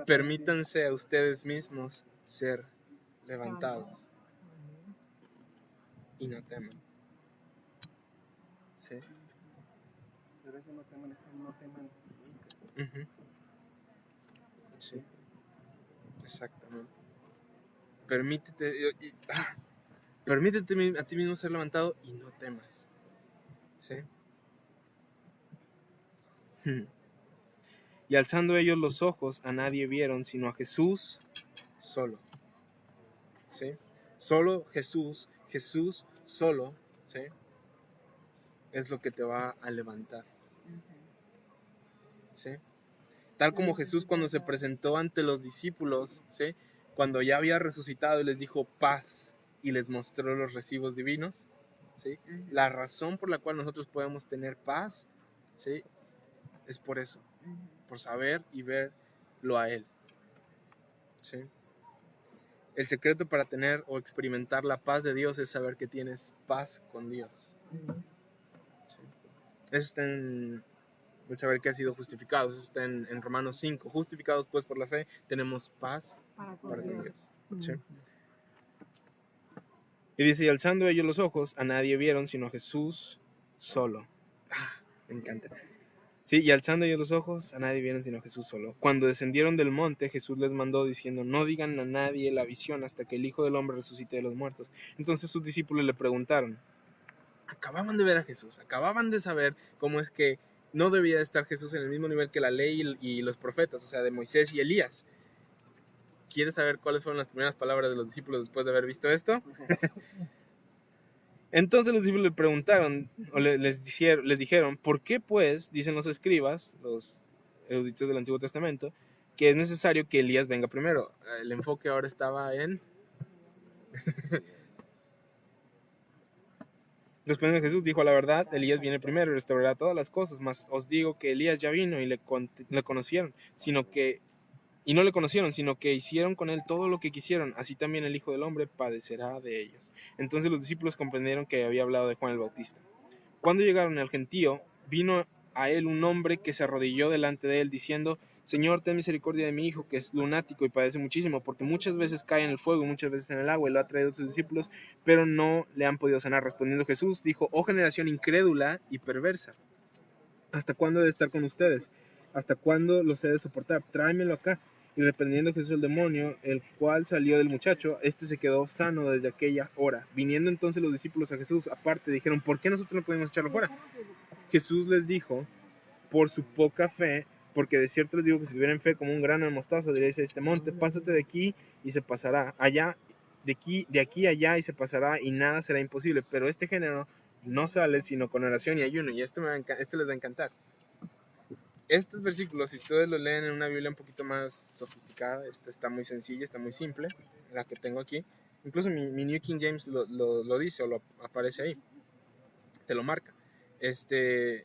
Permítanse a ustedes mismos ser levantados y no teman. ¿Sí? Pero ese no teman, no teman. Sí, exactamente. Permítete a ti mismo ser levantado y no temas. ¿Sí? Y alzando ellos los ojos, a nadie vieron sino a Jesús solo. ¿Sí? Solo Jesús solo. ¿Sí? es lo que te va a levantar. Ujú. ¿Sí? Tal como Jesús cuando se presentó ante los discípulos, ¿sí? Cuando ya había resucitado y les dijo paz y les mostró los recibos divinos, ¿sí? Ujú. La razón por la cual nosotros podemos tener paz, ¿sí? Es por eso, Ujú. por saber y verlo a Él. ¿Sí? El secreto para tener o experimentar la paz de Dios es saber que tienes paz con Dios. ¿Sí? Eso está en el saber que ha sido justificado. Eso está en Romanos 5. Justificados pues por la fe, tenemos paz Para con para con Dios. Dios. ¿Sí? Y dice, y alzando ellos los ojos, a nadie vieron sino a Jesús solo. Me encanta. Sí, y alzando ellos los ojos, a nadie vieron sino a Jesús solo. Cuando descendieron del monte, Jesús les mandó diciendo, no digan a nadie la visión hasta que el Hijo del Hombre resucite de los muertos. Entonces sus discípulos le preguntaron, acababan de ver a Jesús, acababan de saber cómo es que no debía estar Jesús en el mismo nivel que la ley y los profetas, o sea, de Moisés y Elías. ¿Quieres saber cuáles fueron las primeras palabras de los discípulos después de haber visto esto? Entonces los discípulos le preguntaron, o les dijeron, ¿por qué pues, dicen los escribas, los eruditos del Antiguo Testamento, que es necesario que Elías venga primero? El enfoque ahora estaba en... Respondiendo Jesús dijo, a la verdad, Elías viene primero y restaurará todas las cosas, mas os digo que Elías ya vino y le conocieron, y no le conocieron, sino que hicieron con él todo lo que quisieron, así también el Hijo del Hombre padecerá de ellos. Entonces los discípulos comprendieron que había hablado de Juan el Bautista. Cuando llegaron al gentío, vino a él un hombre que se arrodilló delante de él, diciendo, Señor, ten misericordia de mi hijo, que es lunático y padece muchísimo, porque muchas veces cae en el fuego y muchas veces en el agua, y lo ha traído a sus discípulos, pero no le han podido sanar. Respondiendo Jesús, dijo, oh generación incrédula y perversa, ¿hasta cuándo he de estar con ustedes? ¿Hasta cuándo los he de soportar? Tráemelo acá. Y reprendiendo Jesús el demonio, el cual salió del muchacho, este se quedó sano desde aquella hora. Viniendo entonces los discípulos a Jesús aparte, dijeron, ¿por qué nosotros no podemos echarlo fuera? Jesús les dijo, por su poca fe, porque de cierto les digo que si tuvieran fe como un grano de mostaza, diréis a este monte, pásate de aquí y se pasará, allá, de aquí a allá y se pasará, y nada será imposible. Pero este género no sale sino con oración y ayuno, y este les va a encantar. Estos versículos, si ustedes lo leen en una Biblia un poquito más sofisticada, esta está muy sencilla, está muy simple, la que tengo aquí. Incluso mi New King James lo dice o lo aparece ahí, te lo marca.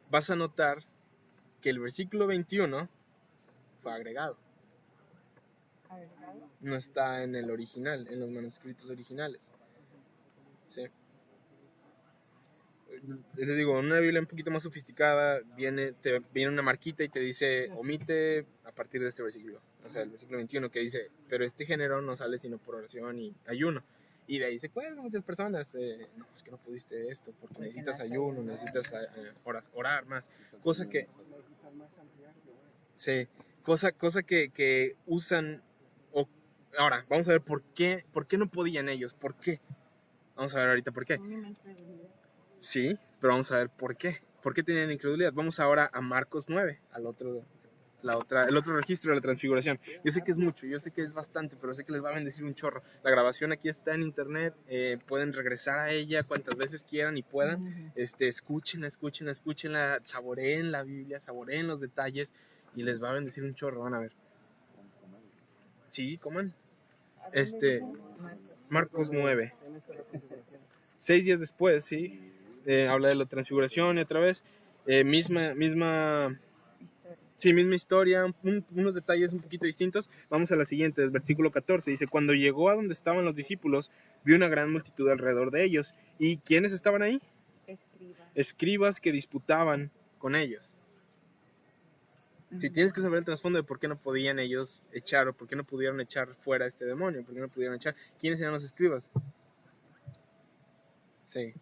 Vas a notar que el versículo 21 fue agregado. ¿Agregado? No está en el original, en los manuscritos originales. ¿Sí? Les digo, en una Biblia un poquito más sofisticada viene una marquita y te dice omite a partir de este versículo. O sea, el versículo 21 que dice, pero este género no sale sino por oración y ayuno. Y de ahí se cuelgan muchas personas. No, es que no pudiste esto porque necesitas ayuno, necesitas orar más. Cosa que... Sí, cosa que usan... Ahora, vamos a ver por qué no podían ellos. ¿Por qué? Vamos a ver ahorita por qué. Sí, pero vamos a ver por qué. ¿Por qué tenían incredulidad? Vamos ahora a Marcos 9, el otro registro de la transfiguración. Yo sé que es mucho, yo sé que es bastante, pero sé que les va a bendecir un chorro. La grabación aquí está en internet, pueden regresar a ella cuantas veces quieran y puedan. Escúchenla, saboreen la Biblia, saboreen los detalles y les va a bendecir un chorro, van a ver. Sí, coman. Marcos 9. 6 días después, sí, habla de la transfiguración y otra vez, misma historia, unos detalles un poquito distintos. Vamos a la siguiente, el versículo 14, dice, cuando llegó a donde estaban los discípulos, vio una gran multitud alrededor de ellos. ¿Y quiénes estaban ahí? Escribas que disputaban con ellos. Si tienes que saber el trasfondo de por qué no podían ellos echar o por qué no pudieron echar fuera a este demonio, por qué no pudieron echar, ¿quiénes eran los escribas? Sí.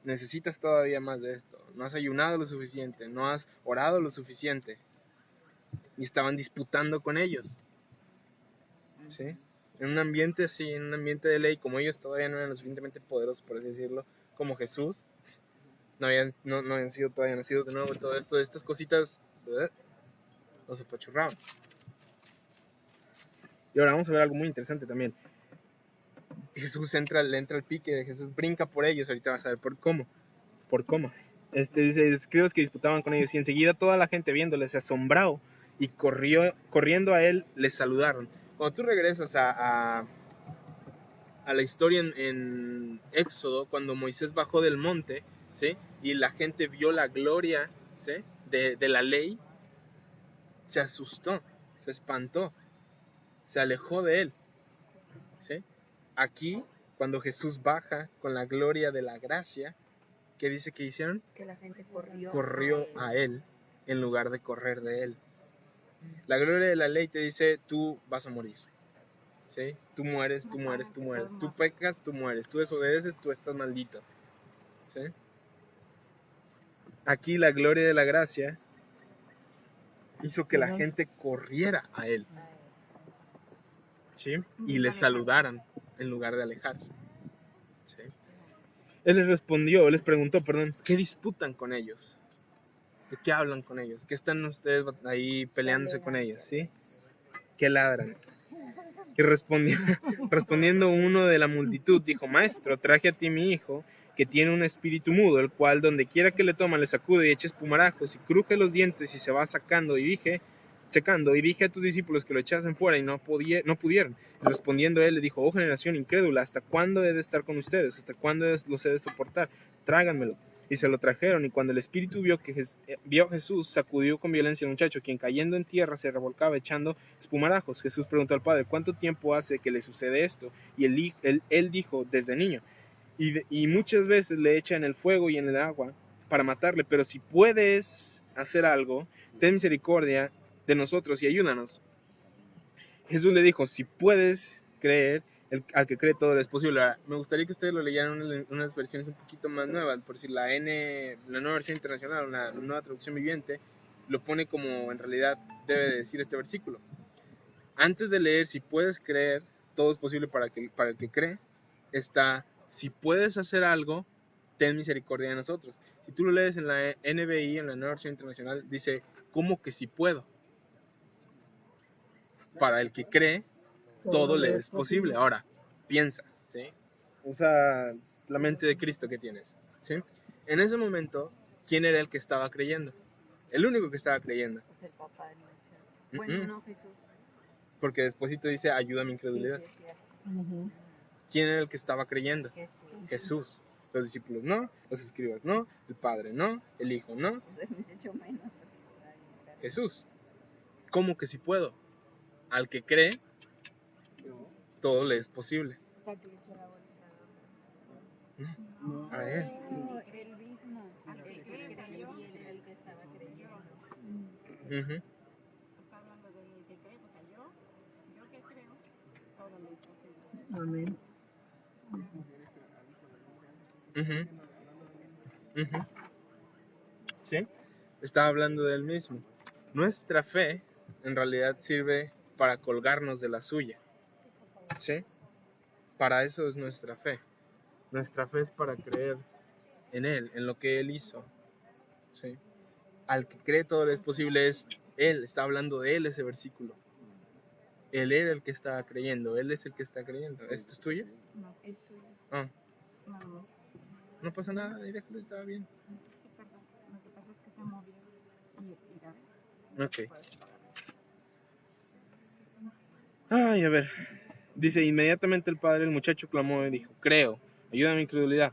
Necesitas todavía más de esto. No has ayunado lo suficiente, no has orado lo suficiente. Y estaban disputando con ellos. ¿Sí? En un ambiente así, en un ambiente de ley, como ellos todavía no eran lo suficientemente poderosos, por así decirlo, como Jesús, no habían sido todavía nacidos de nuevo, todo esto, estas cositas los apachurraban. Y ahora vamos a ver algo muy interesante también. Jesús le entra al pique, Jesús brinca por ellos, ahorita vas a ver por cómo. Dice, escribas que disputaban con ellos y enseguida toda la gente viéndoles se asombró y corriendo a él les saludaron. Cuando tú regresas a la historia en Éxodo, cuando Moisés bajó del monte, ¿sí? Y la gente vio la gloria, ¿sí? de la ley, se asustó, se espantó, se alejó de él, ¿sí? Aquí, cuando Jesús baja con la gloria de la gracia, ¿qué dice que hicieron? Que la gente corrió. Corrió a él en lugar de correr de él. La gloria de la ley te dice, tú vas a morir, ¿sí? Tú mueres, tú mueres, tú mueres. Tú pecas, tú mueres. Tú desobedeces, tú estás maldito, ¿sí? Aquí la gloria de la gracia hizo que la gente corriera a él, ¿sí? Y le saludaran en lugar de alejarse, ¿sí? Él les preguntó, ¿qué disputan con ellos? ¿De qué hablan con ellos? ¿Qué están ustedes ahí peleándose con ellos? ¿Sí? ¿Qué ladran? Y respondiendo uno de la multitud, dijo, Maestro, traje a ti mi hijo, que tiene un espíritu mudo, el cual donde quiera que le toma le sacude y echa espumarajos y cruje los dientes y se va secando. Y dije a tus discípulos que lo echasen fuera y no pudieron. Y respondiendo él le dijo, oh generación incrédula, ¿hasta cuándo he de estar con ustedes? ¿Hasta cuándo los he de soportar? Tráiganmelo. Y se lo trajeron, y cuando el espíritu vio a Jesús, sacudió con violencia al muchacho, quien cayendo en tierra se revolcaba echando espumarajos. Jesús preguntó al padre, ¿cuánto tiempo hace que le sucede esto? Y él dijo, desde niño. Y muchas veces le echa en el fuego y en el agua para matarle, pero si puedes hacer algo, ten misericordia de nosotros y ayúdanos. Jesús le dijo, si puedes creer, al que cree todo es posible. Ahora, me gustaría que ustedes lo leyeran en unas versiones un poquito más nuevas, por si la nueva versión internacional, la nueva traducción viviente, lo pone como en realidad debe decir este versículo. Antes de leer, si puedes creer, todo es posible para el que cree, está, si puedes hacer algo, ten misericordia de nosotros. Si tú lo lees en la NBI, en la nueva versión internacional, dice, ¿cómo que si puedo? Para el que cree, todo le es posible. Ahora, piensa, ¿sí? Usa la mente de Cristo que tienes, ¿sí? En ese momento, ¿quién era el que estaba creyendo? El único que estaba creyendo. Pues el papá del muchacho. Bueno, no, Jesús. Porque despuésito dice, ayuda a mi incredulidad. Sí, sí, es cierto. ¿Quién era el que estaba creyendo? Jesús. Jesús. Los discípulos no, los escribas no, el Padre no, el Hijo no, Pues el muchacho menos. Porque está ahí, Jesús. ¿Cómo que si puedo? Al que cree, todo le es posible. O sea, que le echó la bolita A él. No, él mismo. El que creyó y él era el que estaba creyendo. Ujú. Está hablando del que cree, o sea, yo que creo, todo lo es posible. Amén. Ujú. Ujú. ¿Sí? Estaba hablando de él mismo. Nuestra fe en realidad sirve para colgarnos de la suya. ¿Sí? Para eso es nuestra fe. Nuestra fe es para creer en él, en lo que él hizo. ¿Sí? Al que cree todo es posible es él. Está hablando de él ese versículo. Él era el que estaba creyendo. Él es el que está creyendo. ¿Esto es tuyo? No, es tuyo. Ah, No, no pasa nada. Déjalo, estaba bien. sí, perdón. Lo que pasa es que se movió y ya ves. Ok. Ay, a ver. Dice, inmediatamente el padre del muchacho clamó y dijo, creo, ayuda a mi incredulidad.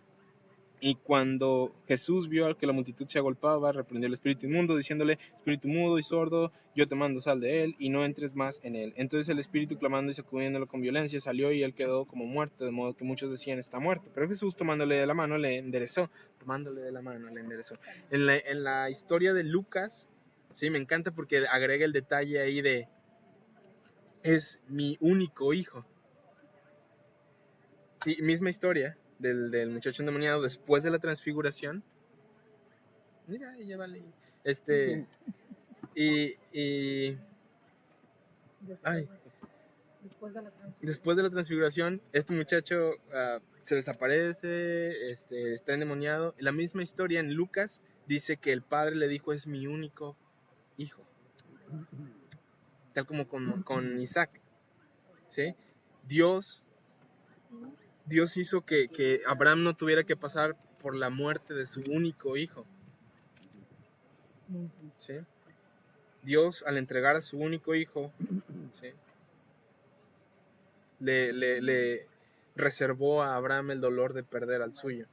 Y cuando Jesús vio que la multitud se agolpaba, reprendió al espíritu inmundo, diciéndole, espíritu mudo y sordo, yo te mando, sal de él, y no entres más en él. Entonces el espíritu, clamando y sacudiéndolo con violencia, salió y él quedó como muerto, de modo que muchos decían, está muerto. Pero Jesús, tomándole de la mano, le enderezó. En la historia de Lucas, sí, me encanta porque agrega el detalle ahí de, es mi único hijo. Sí, misma historia del muchacho endemoniado después de la transfiguración. Mira, ella vale. Ay, después de la transfiguración, este muchacho se desaparece, está endemoniado. La misma historia en Lucas dice que el padre le dijo, es mi único hijo. Tal como con Isaac. ¿Sí? Dios Dios hizo que Abraham no tuviera que pasar por la muerte de su único hijo. ¿Sí? Dios, al entregar a su único hijo, ¿sí?, le reservó a Abraham el dolor de perder al suyo.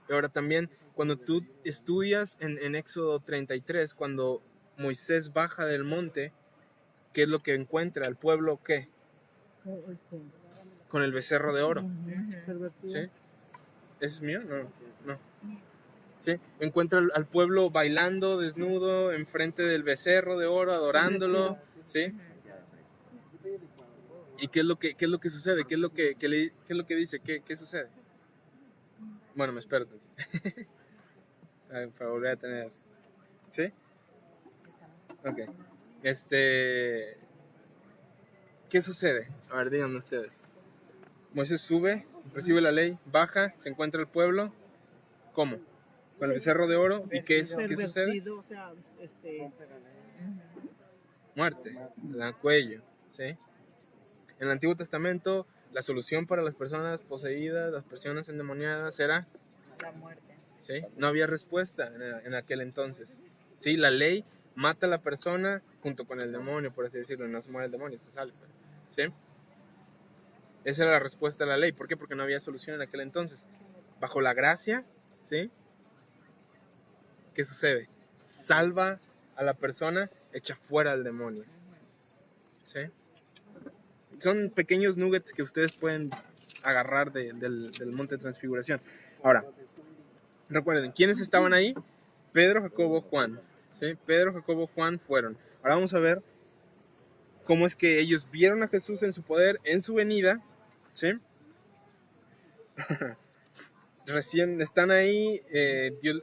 Y ahora también, cuando tú estudias en Éxodo 33, cuando Moisés baja del monte, ¿qué es lo que encuentra? ¿El pueblo qué? Con el becerro de oro. ¿Sí? ¿Ese es mío? No. ¿Sí? Encuentra al pueblo bailando desnudo enfrente del becerro de oro, adorándolo. ¿Sí? ¿Y qué es lo que sucede? ¿Qué es lo que dice? ¿Qué sucede? Bueno, me espero. Para volver a tener. ¿Sí? Ok. ¿Qué sucede? A ver, díganme ustedes. Moisés sube, recibe la ley, baja, se encuentra el pueblo. ¿Cómo? Con el becerro de oro. ¿Y qué sucede? O sea, Muerte, le dan cuello. ¿Sí? En el Antiguo Testamento, la solución para las personas poseídas, las personas endemoniadas, era La muerte. ¿sí? No había respuesta en aquel entonces. ¿Sí? La ley mata a la persona junto con el demonio, por así decirlo. No se muere el demonio, se salva. ¿Sí? Esa era la respuesta a la ley. ¿Por qué? Porque no había solución en aquel entonces. Bajo la gracia, ¿sí?, ¿qué sucede? Salva a la persona, echa fuera al demonio. ¿Sí? Son pequeños nuggets que ustedes pueden agarrar del monte de transfiguración. Ahora, recuerden, ¿quiénes estaban ahí? Pedro, Jacobo, Juan. ¿Sí? Pedro, Jacobo, Juan fueron. Ahora vamos a ver cómo es que ellos vieron a Jesús en su poder, en su venida. ¿Sí? Recién están ahí,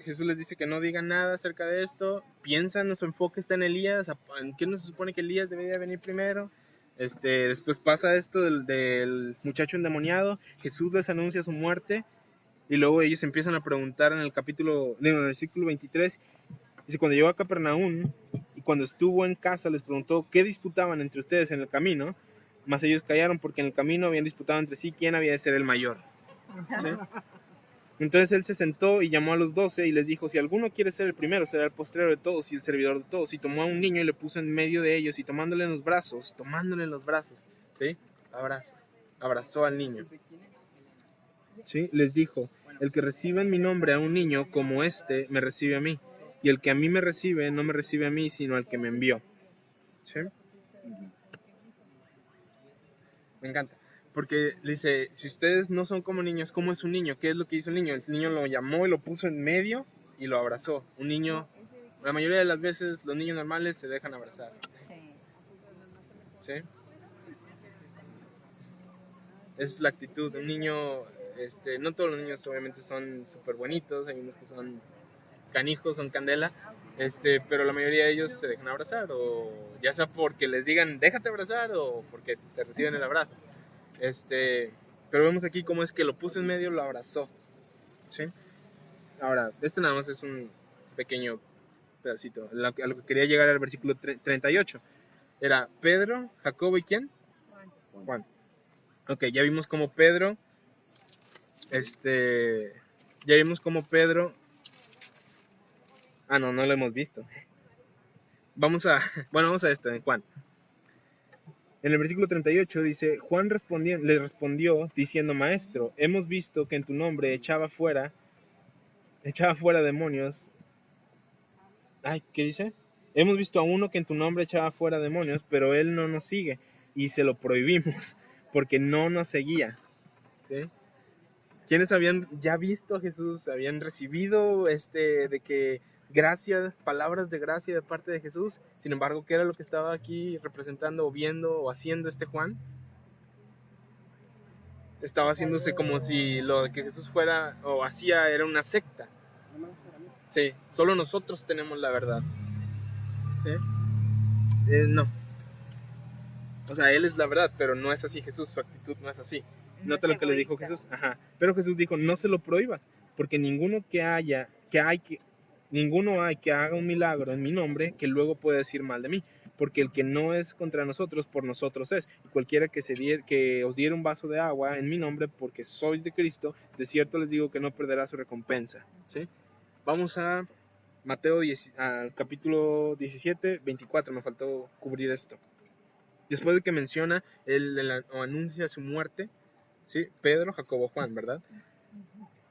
Jesús les dice que no digan nada acerca de esto, piensan, su enfoque está en Elías, ¿en qué no se supone que Elías debería venir primero? Después pasa esto del muchacho endemoniado, Jesús les anuncia su muerte, y luego ellos empiezan a preguntar en el versículo 23, dice, cuando llegó a Capernaum, y cuando estuvo en casa les preguntó, ¿qué disputaban entre ustedes en el camino? Mas ellos callaron porque en el camino habían disputado entre sí quién había de ser el mayor. ¿Sí? Entonces él se sentó y llamó a los 12 y les dijo, si alguno quiere ser el primero, será el postrero de todos y el servidor de todos. Y tomó a un niño y le puso en medio de ellos y tomándole en los brazos, ¿sí? Abrazó al niño. ¿Sí? Les dijo, el que reciba en mi nombre a un niño como este, me recibe a mí. Y el que a mí me recibe, no me recibe a mí, sino al que me envió. ¿Sí? Me encanta. Porque le dice, si ustedes no son como niños, ¿cómo es un niño? ¿Qué es lo que hizo el niño? El niño lo llamó y lo puso en medio y lo abrazó. Un niño, la mayoría de las veces, los niños normales se dejan abrazar. ¿Sí? Esa es la actitud de un niño. No todos los niños obviamente son súper bonitos, hay unos que son canijos, son candela, pero la mayoría de ellos se dejan abrazar, o ya sea porque les digan déjate abrazar o porque te reciben el abrazo. Pero vemos aquí cómo es que lo puso en medio, lo abrazó. ¿Sí? Ahora, nada más es un pequeño pedacito. A lo que quería llegar al versículo 38. Era Pedro, Jacobo y ¿quién? Juan. Ok, ya vimos cómo Pedro, no lo hemos visto. Vamos a esto, en Juan. En el versículo 38 dice, Juan le respondió diciendo, maestro, hemos visto que en tu nombre echaba fuera demonios. ¿Qué dice? Hemos visto a uno que en tu nombre echaba fuera demonios, pero él no nos sigue y se lo prohibimos porque no nos seguía. ¿Sí? ¿Quiénes habían ya visto a Jesús? ¿Habían recibido de que palabras de gracia de parte de Jesús? Sin embargo, ¿qué era lo que estaba aquí representando o viendo o haciendo Juan? Estaba haciéndose como si lo que Jesús fuera o hacía era una secta. Sí, solo nosotros tenemos la verdad. ¿Sí? No. O sea, Él es la verdad, pero no es así Jesús, su actitud no es así. Nota lo que le dijo Jesús. Ajá. Pero Jesús dijo, no se lo prohíbas, porque ninguno hay que haga un milagro en mi nombre que luego pueda decir mal de mí. porque el que no es contra nosotros, por nosotros es. Y cualquiera que os diera un vaso de agua en mi nombre, porque sois de Cristo, de cierto les digo que no perderá su recompensa. ¿Sí? Vamos a Mateo al capítulo 17, 24, me faltó cubrir esto. Después de que menciona o anuncia su muerte, ¿sí? Pedro, Jacobo, Juan, ¿verdad?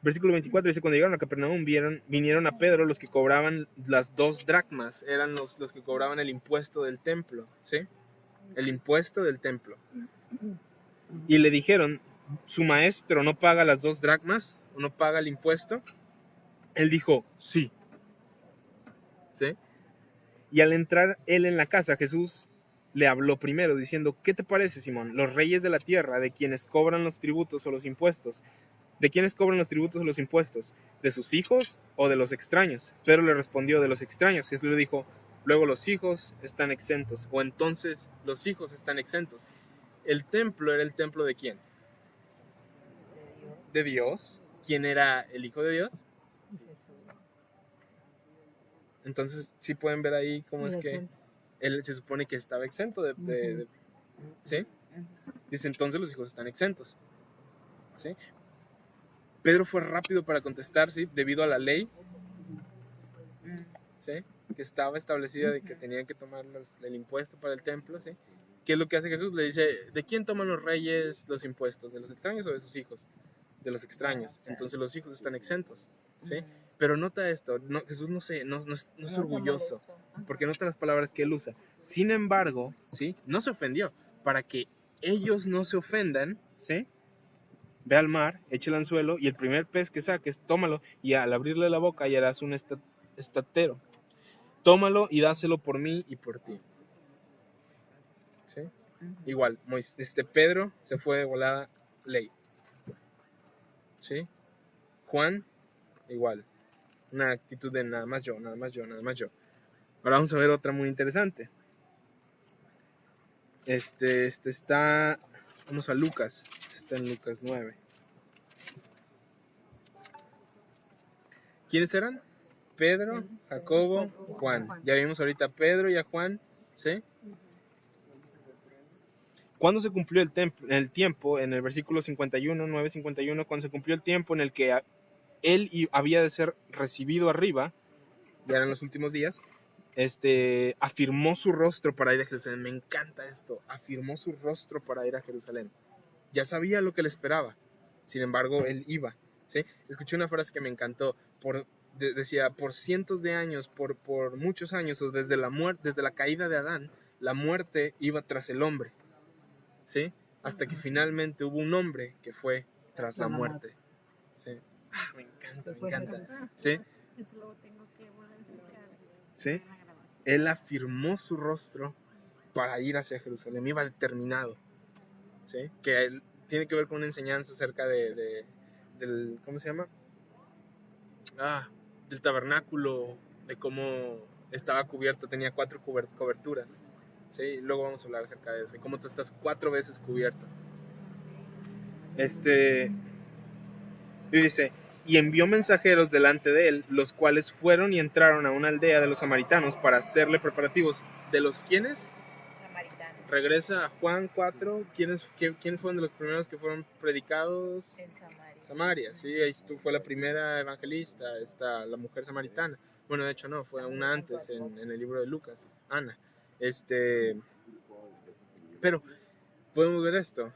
Versículo 24 dice, cuando llegaron a Capernaum vinieron a Pedro los que cobraban las 2 dracmas, eran los que cobraban el impuesto del templo, ¿sí? El impuesto del templo. Y le dijeron, ¿su maestro no paga las 2 dracmas? ¿O no paga el impuesto? Él dijo, sí. ¿Sí? Y al entrar él en la casa, Jesús le habló primero, diciendo, ¿qué te parece, Simón? Los reyes de la tierra, de quienes cobran los tributos o los impuestos, ¿de quiénes cobran los tributos o los impuestos? ¿De sus hijos o de los extraños? Pedro le respondió, de los extraños. Jesús le dijo, luego los hijos están exentos, o entonces los hijos están exentos. El templo era el templo ¿de quién? De Dios, De Dios. ¿Quién era el Hijo de Dios? Jesús. Entonces, sí pueden ver ahí cómo es que él se supone que estaba exento ¿sí? Dice, entonces los hijos están exentos. ¿Sí? Pedro fue rápido para contestar, ¿sí? Debido a la ley, ¿sí? Que estaba establecida de que tenían que tomar el impuesto para el templo, ¿sí? ¿Qué es lo que hace Jesús? Le dice, ¿de quién toman los reyes los impuestos? ¿De los extraños o de sus hijos? De los extraños. Entonces los hijos están exentos, ¿sí? Pero nota esto, Jesús no es orgulloso, porque nota las palabras que él usa. Sin embargo, ¿sí? No se ofendió. Para que ellos no se ofendan, ¿sí? Ve al mar, echa el anzuelo y el primer pez que saques, tómalo y al abrirle la boca hallarás un estatero. Tómalo y dáselo por mí y por ti. ¿Sí? Igual, Pedro se fue de volada, ley. ¿Sí? Juan, igual. Una actitud de nada más yo, nada más yo, nada más yo. Ahora vamos a ver otra muy interesante. Está, vamos a Lucas, está en Lucas 9. ¿Quiénes eran? Pedro, Jacobo, Juan. Ya vimos ahorita a Pedro y a Juan, ¿sí? ¿Cuándo se cumplió el tiempo? En el versículo 51, 9:51, cuando se cumplió el tiempo en el que él había de ser recibido arriba, ya eran los últimos días, afirmó su rostro para ir a Jerusalén. Me encanta esto, afirmó su rostro para ir a Jerusalén. Ya sabía lo que le esperaba, sin embargo, él iba, ¿sí? Escuché una frase que me encantó, decía, por cientos de años, por muchos años, o desde la caída de Adán, la muerte iba tras el hombre, ¿sí? Hasta que finalmente hubo un hombre que fue tras la muerte, ¿sí? Me encanta, ¿sí? Eso lo tengo que volver a escuchar. ¿Sí? En la grabación. Él afirmó su rostro para ir hacia Jerusalén, iba determinado, ¿sí? Que él tiene que ver con una enseñanza acerca del, ¿cómo se llama? Del tabernáculo, de cómo estaba cubierto, tenía 4 coberturas, ¿sí? Luego vamos a hablar acerca de eso, y cómo tú estás 4 veces cubierto. Y dice, y envió mensajeros delante de él, los cuales fueron y entraron a una aldea de los samaritanos para hacerle preparativos. ¿De los quiénes? Samaritanos. Regresa a Juan 4, ¿quiénes fueron de los primeros que fueron predicados? En Samaria. Samaria, sí, ahí fue la primera evangelista, está la mujer samaritana. Bueno, de hecho no, fue una antes en el libro de Lucas, Ana. Pero podemos ver esto.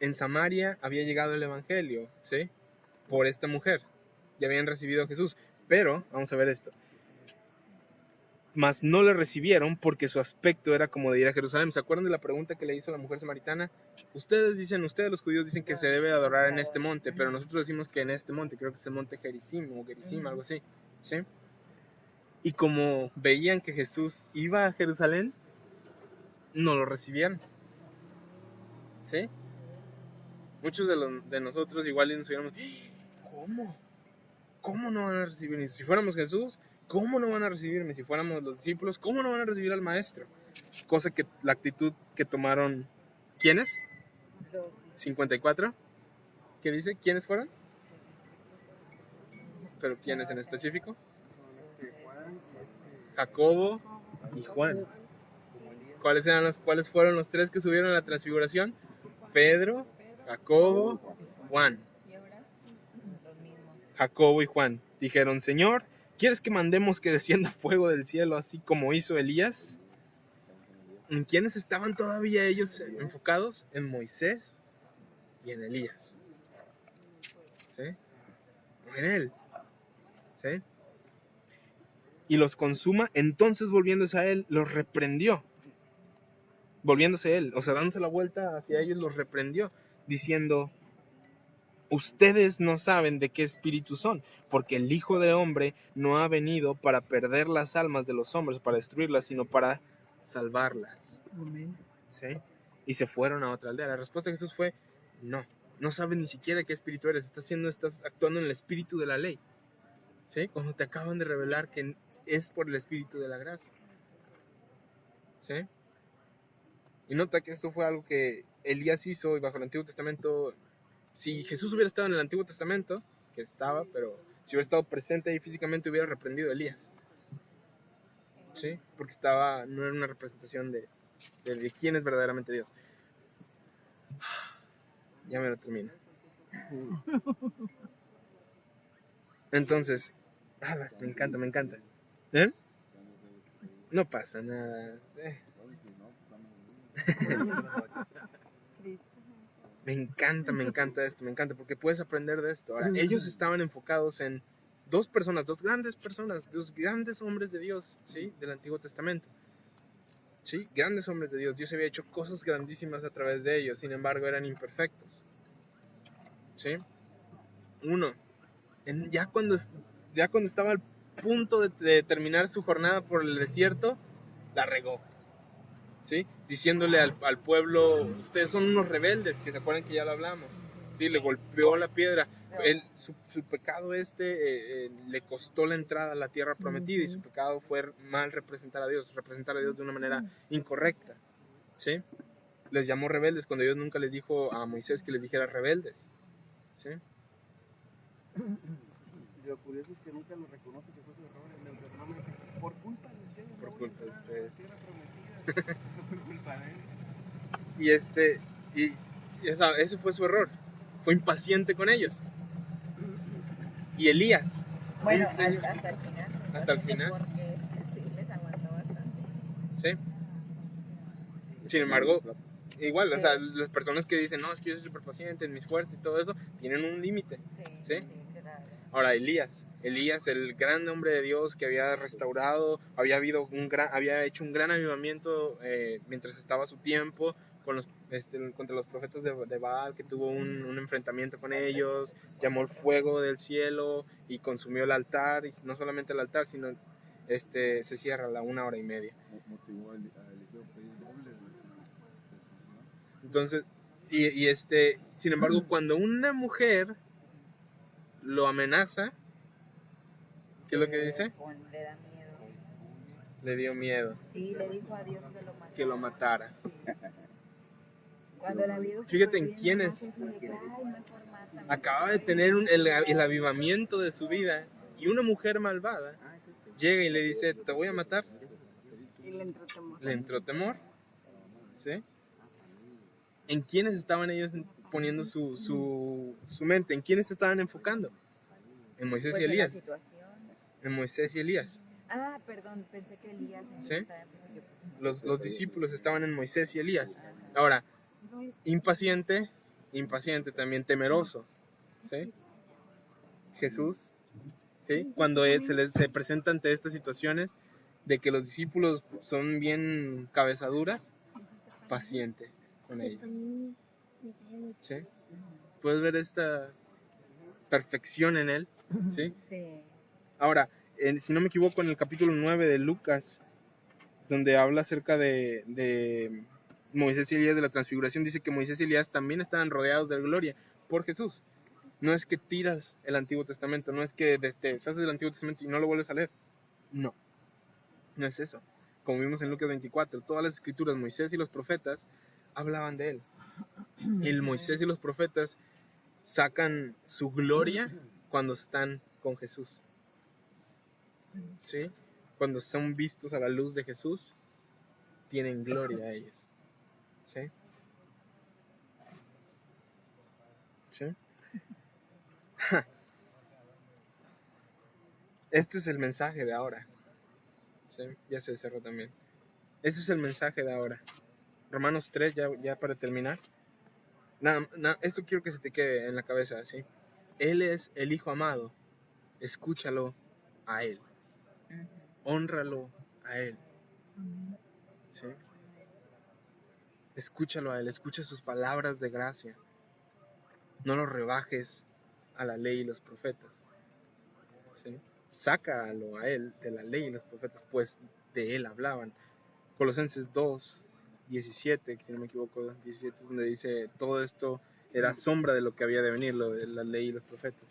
En Samaria había llegado el evangelio, ¿sí? Por esta mujer. Ya habían recibido a Jesús. Pero, vamos a ver esto. Mas no le recibieron porque su aspecto era como de ir a Jerusalén. ¿Se acuerdan de la pregunta que le hizo la mujer samaritana? Ustedes los judíos dicen que se debe adorar en este monte, pero nosotros decimos que en este monte, creo que es el monte Gerizim o Gerizim, algo así, ¿sí? Y como veían que Jesús iba a Jerusalén, no lo recibieron, ¿sí? Muchos de nosotros igual nos hubiéramos, ¿cómo? ¿Cómo no van a recibirme? Si fuéramos Jesús, ¿cómo no van a recibirme? Si fuéramos los discípulos, ¿cómo no van a recibir al maestro? Cosa que la actitud que tomaron, ¿quiénes? 54. ¿Qué dice? ¿Quiénes fueron? ¿Pero quiénes en específico? Jacobo y Juan. ¿Cuáles fueron los tres que subieron a la transfiguración? Pedro, Jacobo, Juan. ¿Y ahora? Los mismos. Jacobo y Juan dijeron: Señor, ¿quieres que mandemos que descienda fuego del cielo así como hizo Elías? ¿En quiénes estaban todavía ellos enfocados? En Moisés y en Elías. ¿Sí? En él. ¿Sí? Y los consuma. Entonces, volviéndose a él, los reprendió. Volviéndose él, o sea, dándose la vuelta hacia ellos, los reprendió, diciendo: ustedes no saben de qué espíritu son, porque el Hijo del Hombre no ha venido para perder las almas de los hombres, para destruirlas, sino para salvarlas. ¿Sí? Y se fueron a otra aldea. La respuesta de Jesús fue: no sabes ni siquiera qué espíritu eres, estás actuando en el espíritu de la ley. ¿Sí? Cuando te acaban de revelar que es por el espíritu de la gracia. ¿Sí? Y nota que esto fue algo que Elías hizo, y bajo el Antiguo Testamento, si Jesús hubiera estado en el Antiguo Testamento, que estaba, pero si hubiera estado presente ahí físicamente, hubiera reprendido a Elías. ¿Sí? Porque no era una representación de quién es verdaderamente Dios. Ya me lo termino. Entonces, me encanta. ¿Eh? No pasa nada. Me encanta esto, porque puedes aprender de esto. Ahora, ellos estaban enfocados en dos grandes personas, dos grandes hombres de Dios, ¿sí? Del Antiguo Testamento. ¿Sí? Grandes hombres de Dios. Dios había hecho cosas grandísimas a través de ellos, sin embargo eran imperfectos. ¿Sí? Uno, ya cuando estaba al punto de terminar su jornada por el desierto, la regó. ¿Sí? Diciéndole al pueblo: ustedes son unos rebeldes, que se acuerdan que ya lo hablamos. ¿Sí? Le golpeó la piedra. Su pecado le costó la entrada a la tierra prometida, y su pecado fue mal representar a Dios de una manera incorrecta. ¿Sí? Les llamó rebeldes cuando Dios nunca les dijo a Moisés que les dijera rebeldes. ¿Sí? Lo curioso es que nunca lo reconoce que fue su error. El hermano dice: por culpa de ustedes. Por culpa de ustedes. Tierra prometida. Por culpa de él. Y ese fue su error. Fue impaciente con ellos. Y Elías. Bueno, hasta el final. Hasta el final. Porque sí les aguantó bastante. ¿Sí? Sin embargo, igual, o sea, las personas que dicen: no, es que yo soy súper paciente en mis fuerzas y todo eso, tienen un límite. ¿Sí? Claro. Ahora, Elías, el gran hombre de Dios que había restaurado, había hecho un gran avivamiento mientras estaba a su tiempo contra los profetas de Baal, que tuvo un enfrentamiento con ellos, llamó el fuego del cielo y consumió el altar, y no solamente el altar, sino se cierra a la 1:30. Motivó a Eliseo a pedir doble. Entonces, sin embargo, cuando una mujer lo amenaza, ¿qué es lo que dice? Le da miedo. Le dio miedo. Sí, le dijo a Dios que lo Que lo matara. matara. Sí. Cuando la vio, fíjate en quién es. Acababa de tener el avivamiento de su vida, y una mujer malvada llega y le dice: te voy a matar. Y le entró temor. Le entró temor. ¿Sí? ¿En quiénes estaban ellos poniendo su mente? ¿En quiénes se estaban enfocando? En Moisés y Elías. En Moisés y Elías. Ah, perdón, pensé que Elías. ¿Sí? Los discípulos estaban en Moisés y Elías. Ahora, impaciente también, temeroso. ¿Sí? Jesús, ¿sí? Cuando se presenta ante estas situaciones de que los discípulos son bien cabezaduras, paciente con ellos. ¿Sí? Puedes ver esta perfección en él. ¿Sí? Sí. Ahora, si no me equivoco, en el capítulo 9 de Lucas, donde habla acerca de Moisés y Elías, de la transfiguración, dice que Moisés y Elías también estaban rodeados de gloria por Jesús. No es que tiras el Antiguo Testamento, no es que te haces del Antiguo Testamento y no lo vuelves a leer. No es eso. Como vimos en Lucas 24, todas las escrituras, Moisés y los profetas, hablaban de él. El Moisés y los profetas sacan su gloria cuando están con Jesús. ¿Sí? Cuando son vistos a la luz de Jesús, tienen gloria a ellos. ¿Sí? ¿Sí? Este es el mensaje de ahora. ¿Sí? Ya se cerró también. Este es el mensaje de ahora. Romanos 3, ya para terminar. Esto quiero que se te quede en la cabeza, ¿sí? Él es el Hijo amado. Escúchalo a Él. Hónralo a Él. ¿Sí? Escúchalo a Él. Escucha sus palabras de gracia. No lo rebajes a la ley y los profetas. ¿Sí? Sácalo a Él de la ley y los profetas, pues de Él hablaban. Colosenses 2, 17, si no me equivoco, 17, donde dice todo esto era sombra de lo que había de venir, lo de la ley y los profetas.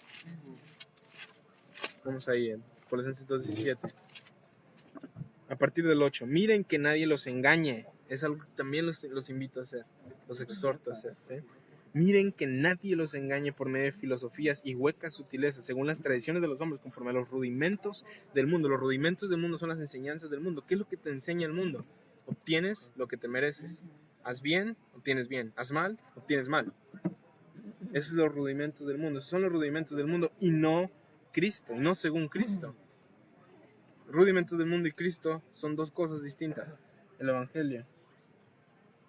Vamos ahí en Colosenses 2, 17. A partir del 8, miren que nadie los engañe. Es algo que también los invito a hacer, los exhorto a hacer. ¿Sí? Miren que nadie los engañe por medio de filosofías y huecas sutilezas, según las tradiciones de los hombres, conforme a los rudimentos del mundo. Los rudimentos del mundo son las enseñanzas del mundo. ¿Qué es lo que te enseña el mundo? Obtienes lo que te mereces. Haz bien, obtienes bien. Haz mal, obtienes mal. Esos son los rudimentos del mundo. Esos son los rudimentos del mundo y no Cristo, y no según Cristo. Rudimentos del mundo y Cristo son dos cosas distintas. El Evangelio.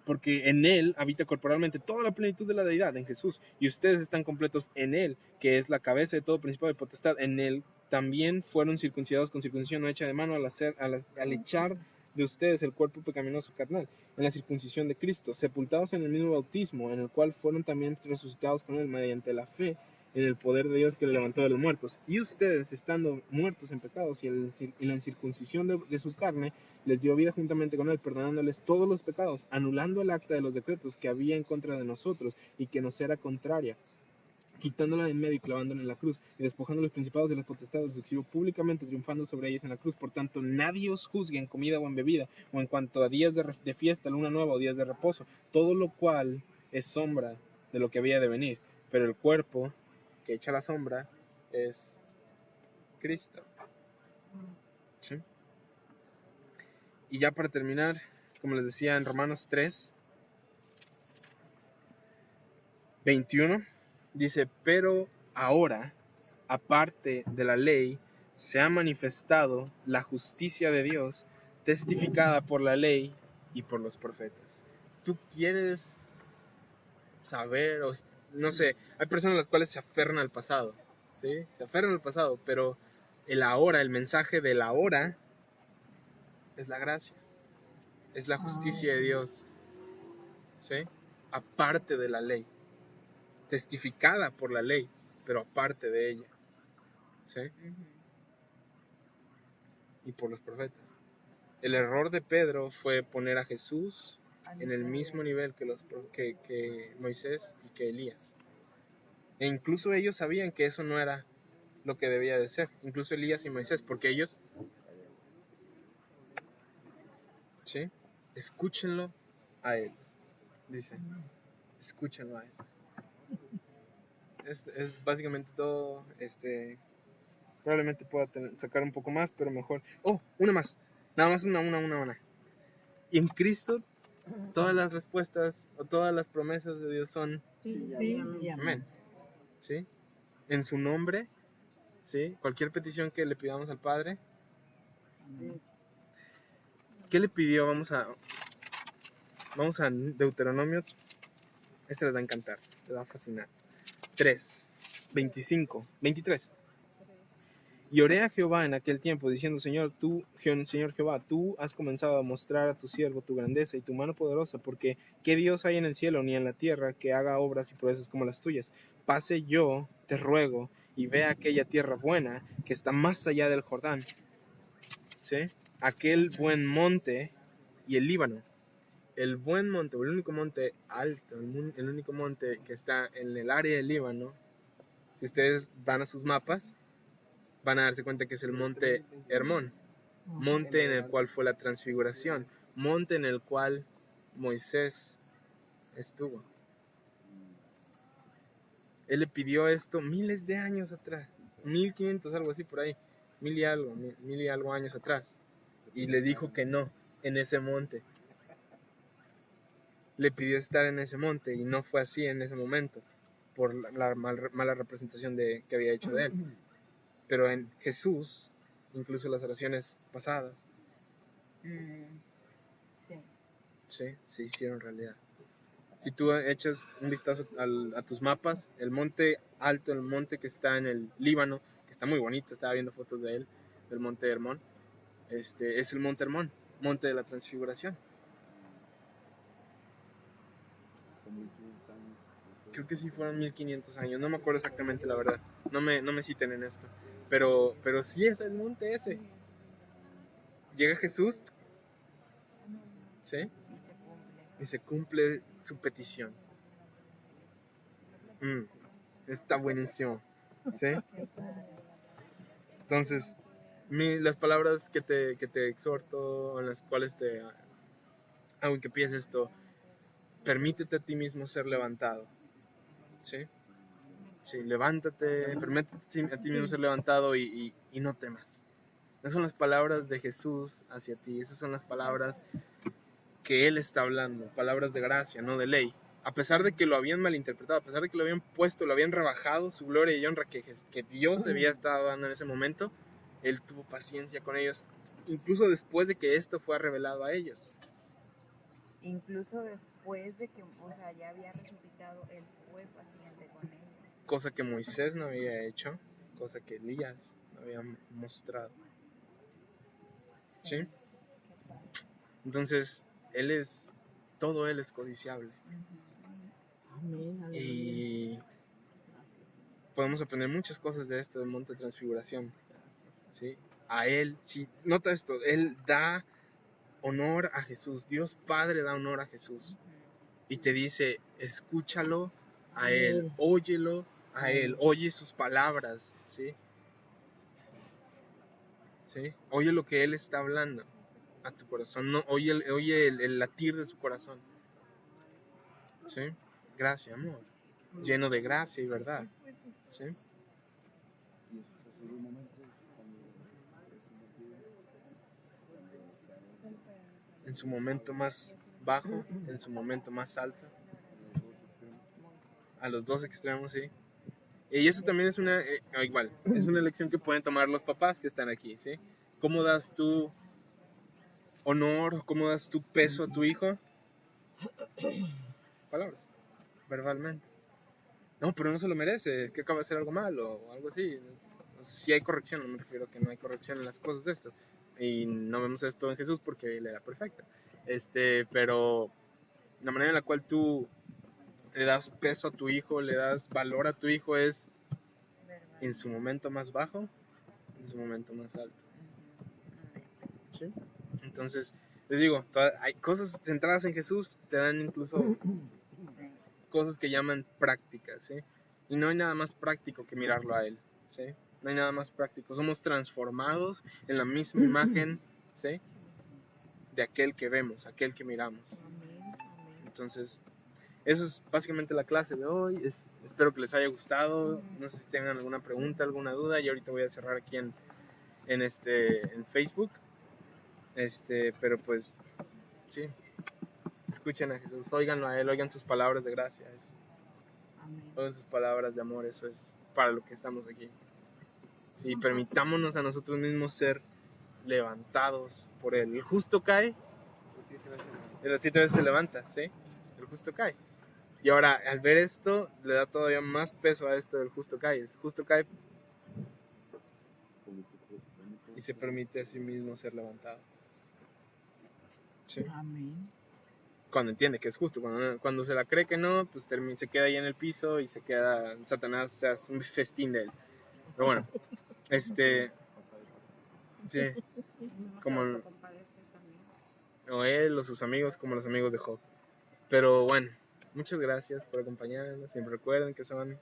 Porque en Él habita corporalmente toda la plenitud de la deidad, en Jesús. Y ustedes están completos en Él, que es la cabeza de todo principado y potestad. En Él también fueron circuncidados con circuncisión no hecha de mano al echar de ustedes el cuerpo pecaminoso carnal, en la circuncisión de Cristo, sepultados en el mismo bautismo, en el cual fueron también resucitados con Él mediante la fe en el poder de Dios que le levantó de los muertos. Y ustedes, estando muertos en pecados y en la incircuncisión de su carne, les dio vida juntamente con Él, perdonándoles todos los pecados, anulando el acta de los decretos que había en contra de nosotros y que nos era contraria, quitándola de en medio y clavándola en la cruz, y despojando los principados de las potestades, los exhibió públicamente, triunfando sobre ellos en la cruz. Por tanto, nadie os juzgue en comida o en bebida, o en cuanto a días de fiesta, luna nueva o días de reposo, todo lo cual es sombra de lo que había de venir, pero el cuerpo que echa la sombra es Cristo. ¿Sí? Y ya para terminar, como les decía en Romanos 3, 21, dice, pero ahora, aparte de la ley, se ha manifestado la justicia de Dios, testificada por la ley y por los profetas. ¿Tú quieres saber, o no sé, hay personas las cuales se aferran al pasado, ¿sí? Se aferran al pasado, pero el ahora, el mensaje del ahora, es la gracia, es la justicia de Dios, ¿sí? Aparte de la ley, testificada por la ley, pero aparte de ella, ¿sí? Y por los profetas. El error de Pedro fue poner a Jesús en el mismo nivel que Moisés y que Elías. E incluso ellos sabían que eso no era lo que debía de ser, incluso Elías y Moisés, porque ellos, ¿sí? Escúchenlo a él, dice, escúchenlo a él. Es básicamente todo. Probablemente pueda sacar un poco más, pero mejor. Oh, una más, nada más una. Y en Cristo todas las respuestas o todas las promesas de Dios son amén. ¿Sí? En su nombre, ¿sí? Cualquier petición que le pidamos al Padre. ¿Qué le pidió? Vamos a Deuteronomio. Este les va a encantar, les va a fascinar. 3, 25, 23. Y oré a Jehová en aquel tiempo, diciendo, Señor Jehová, tú has comenzado a mostrar a tu siervo tu grandeza y tu mano poderosa, porque ¿qué Dios hay en el cielo ni en la tierra que haga obras y proezas como las tuyas? Pase yo, te ruego, y vea aquella tierra buena que está más allá del Jordán, ¿sí? Aquel buen monte y el Líbano. El buen monte, o el único monte alto, el único monte que está en el área del Líbano, si ustedes van a sus mapas, van a darse cuenta que es el monte Hermón, monte en el cual fue la transfiguración, monte en el cual Moisés estuvo. Él le pidió esto miles de años atrás, 1500, algo así por ahí, mil y algo años atrás, y le dijo que no en ese monte. le pidió estar en ese monte y no fue así en ese momento por la mala representación que había hecho de él. Pero en Jesús, incluso las oraciones pasadas, Sí. se hicieron realidad. Si tú echas un vistazo a tus mapas, el monte alto, el monte que está en el Líbano, que está muy bonito, estaba viendo fotos de él, del monte Hermón, es el monte Hermón, monte de la transfiguración. Como 1500 años después. Creo que sí fueron 1500 años, no me acuerdo exactamente la verdad, no me citen en esto, pero sí es el monte ese. Llega Jesús, ¿sí? Y se cumple su petición. Está buenísimo, ¿sí? Entonces, las palabras que te exhorto, en las cuales te hago que pienses esto, permítete a ti mismo ser levantado, ¿sí? Sí, levántate, permítete a ti mismo ser levantado y no temas. Esas son las palabras de Jesús hacia ti, esas son las palabras que Él está hablando, palabras de gracia, no de ley. A pesar de que lo habían malinterpretado, a pesar de que lo habían puesto, lo habían rebajado, su gloria y honra que Dios había estado dando en ese momento, Él tuvo paciencia con ellos, incluso después de que esto fue revelado a ellos. Incluso después de que, o sea, ya había resucitado, él fue paciente con ellos. Cosa que Moisés no había hecho, cosa que Elías no había mostrado. ¿Sí? Entonces, todo Él es codiciable. Y podemos aprender muchas cosas de esto del Monte de Transfiguración. ¿Sí? A Él, sí, nota esto, Él da honor a Jesús, Dios Padre da honor a Jesús. Y te dice, escúchalo a Él, óyelo a Él, oye sus palabras, ¿sí? ¿Sí? Oye lo que Él está hablando a tu corazón, no, oye el latir de su corazón, ¿sí? Gracia, amor, lleno de gracia y verdad, ¿sí? Y eso se sube un momento cuando es invertido, cuando está En su momento más bajo, en su momento más alto, en los dos extremos. a los dos extremos, ¿sí? Y eso también es igual, es una elección que pueden tomar los papás que están aquí, ¿sí? ¿Cómo das tú honor, cómo das tu peso a tu hijo? Palabras, verbalmente. No, pero no se lo merece, es que acaba de hacer algo malo o algo así. No sé si hay corrección, no me refiero a que no hay corrección en las cosas de esto. Y no vemos esto en Jesús porque Él era perfecto. Pero la manera en la cual tú le das peso a tu hijo, le das valor a tu hijo es en su momento más bajo, en su momento más alto. ¿Sí? Entonces, les digo, hay cosas centradas en Jesús, te dan incluso cosas que llaman prácticas, ¿sí? Y no hay nada más práctico que mirarlo a Él, ¿sí? No hay nada más práctico. Somos transformados en la misma imagen, ¿sí? De aquel que vemos, aquel que miramos. Entonces, eso es básicamente la clase de hoy. Espero que les haya gustado. No sé si tengan alguna pregunta, alguna duda. Y ahorita voy a cerrar aquí en Facebook. Pero pues, sí. Escuchen a Jesús, óiganlo a Él, oigan sus palabras de gracia. Oigan sus palabras de amor, eso es para lo que estamos aquí. Sí, permitámonos a nosotros mismos ser levantados por Él. El justo cae, y las 7 veces se levanta, ¿sí? El justo cae. Y ahora, al ver esto, le da todavía más peso a esto del justo cae. El justo cae y se permite a sí mismo ser levantado. ¿Sí? Amén. Cuando entiende que es justo, cuando se la cree que no, pues se queda ahí en el piso y se queda, Satanás se hace un festín de él. Pero bueno, sí, como o él o sus amigos, como los amigos de Job. Pero bueno, muchas gracias por acompañarnos. Siempre recuerden que son,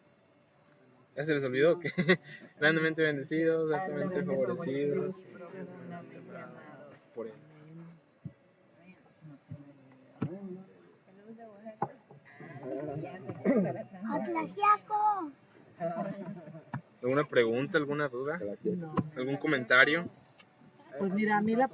ya se les olvidó, que grandemente bendecidos, altamente favorecidos Profundamente amados. por Él. Saludos de Oaxaca. Ya sé que estará tan ¡Atlaxiaco! ¿Alguna pregunta, alguna duda? No. ¿Algún comentario? Pues mira, a mí la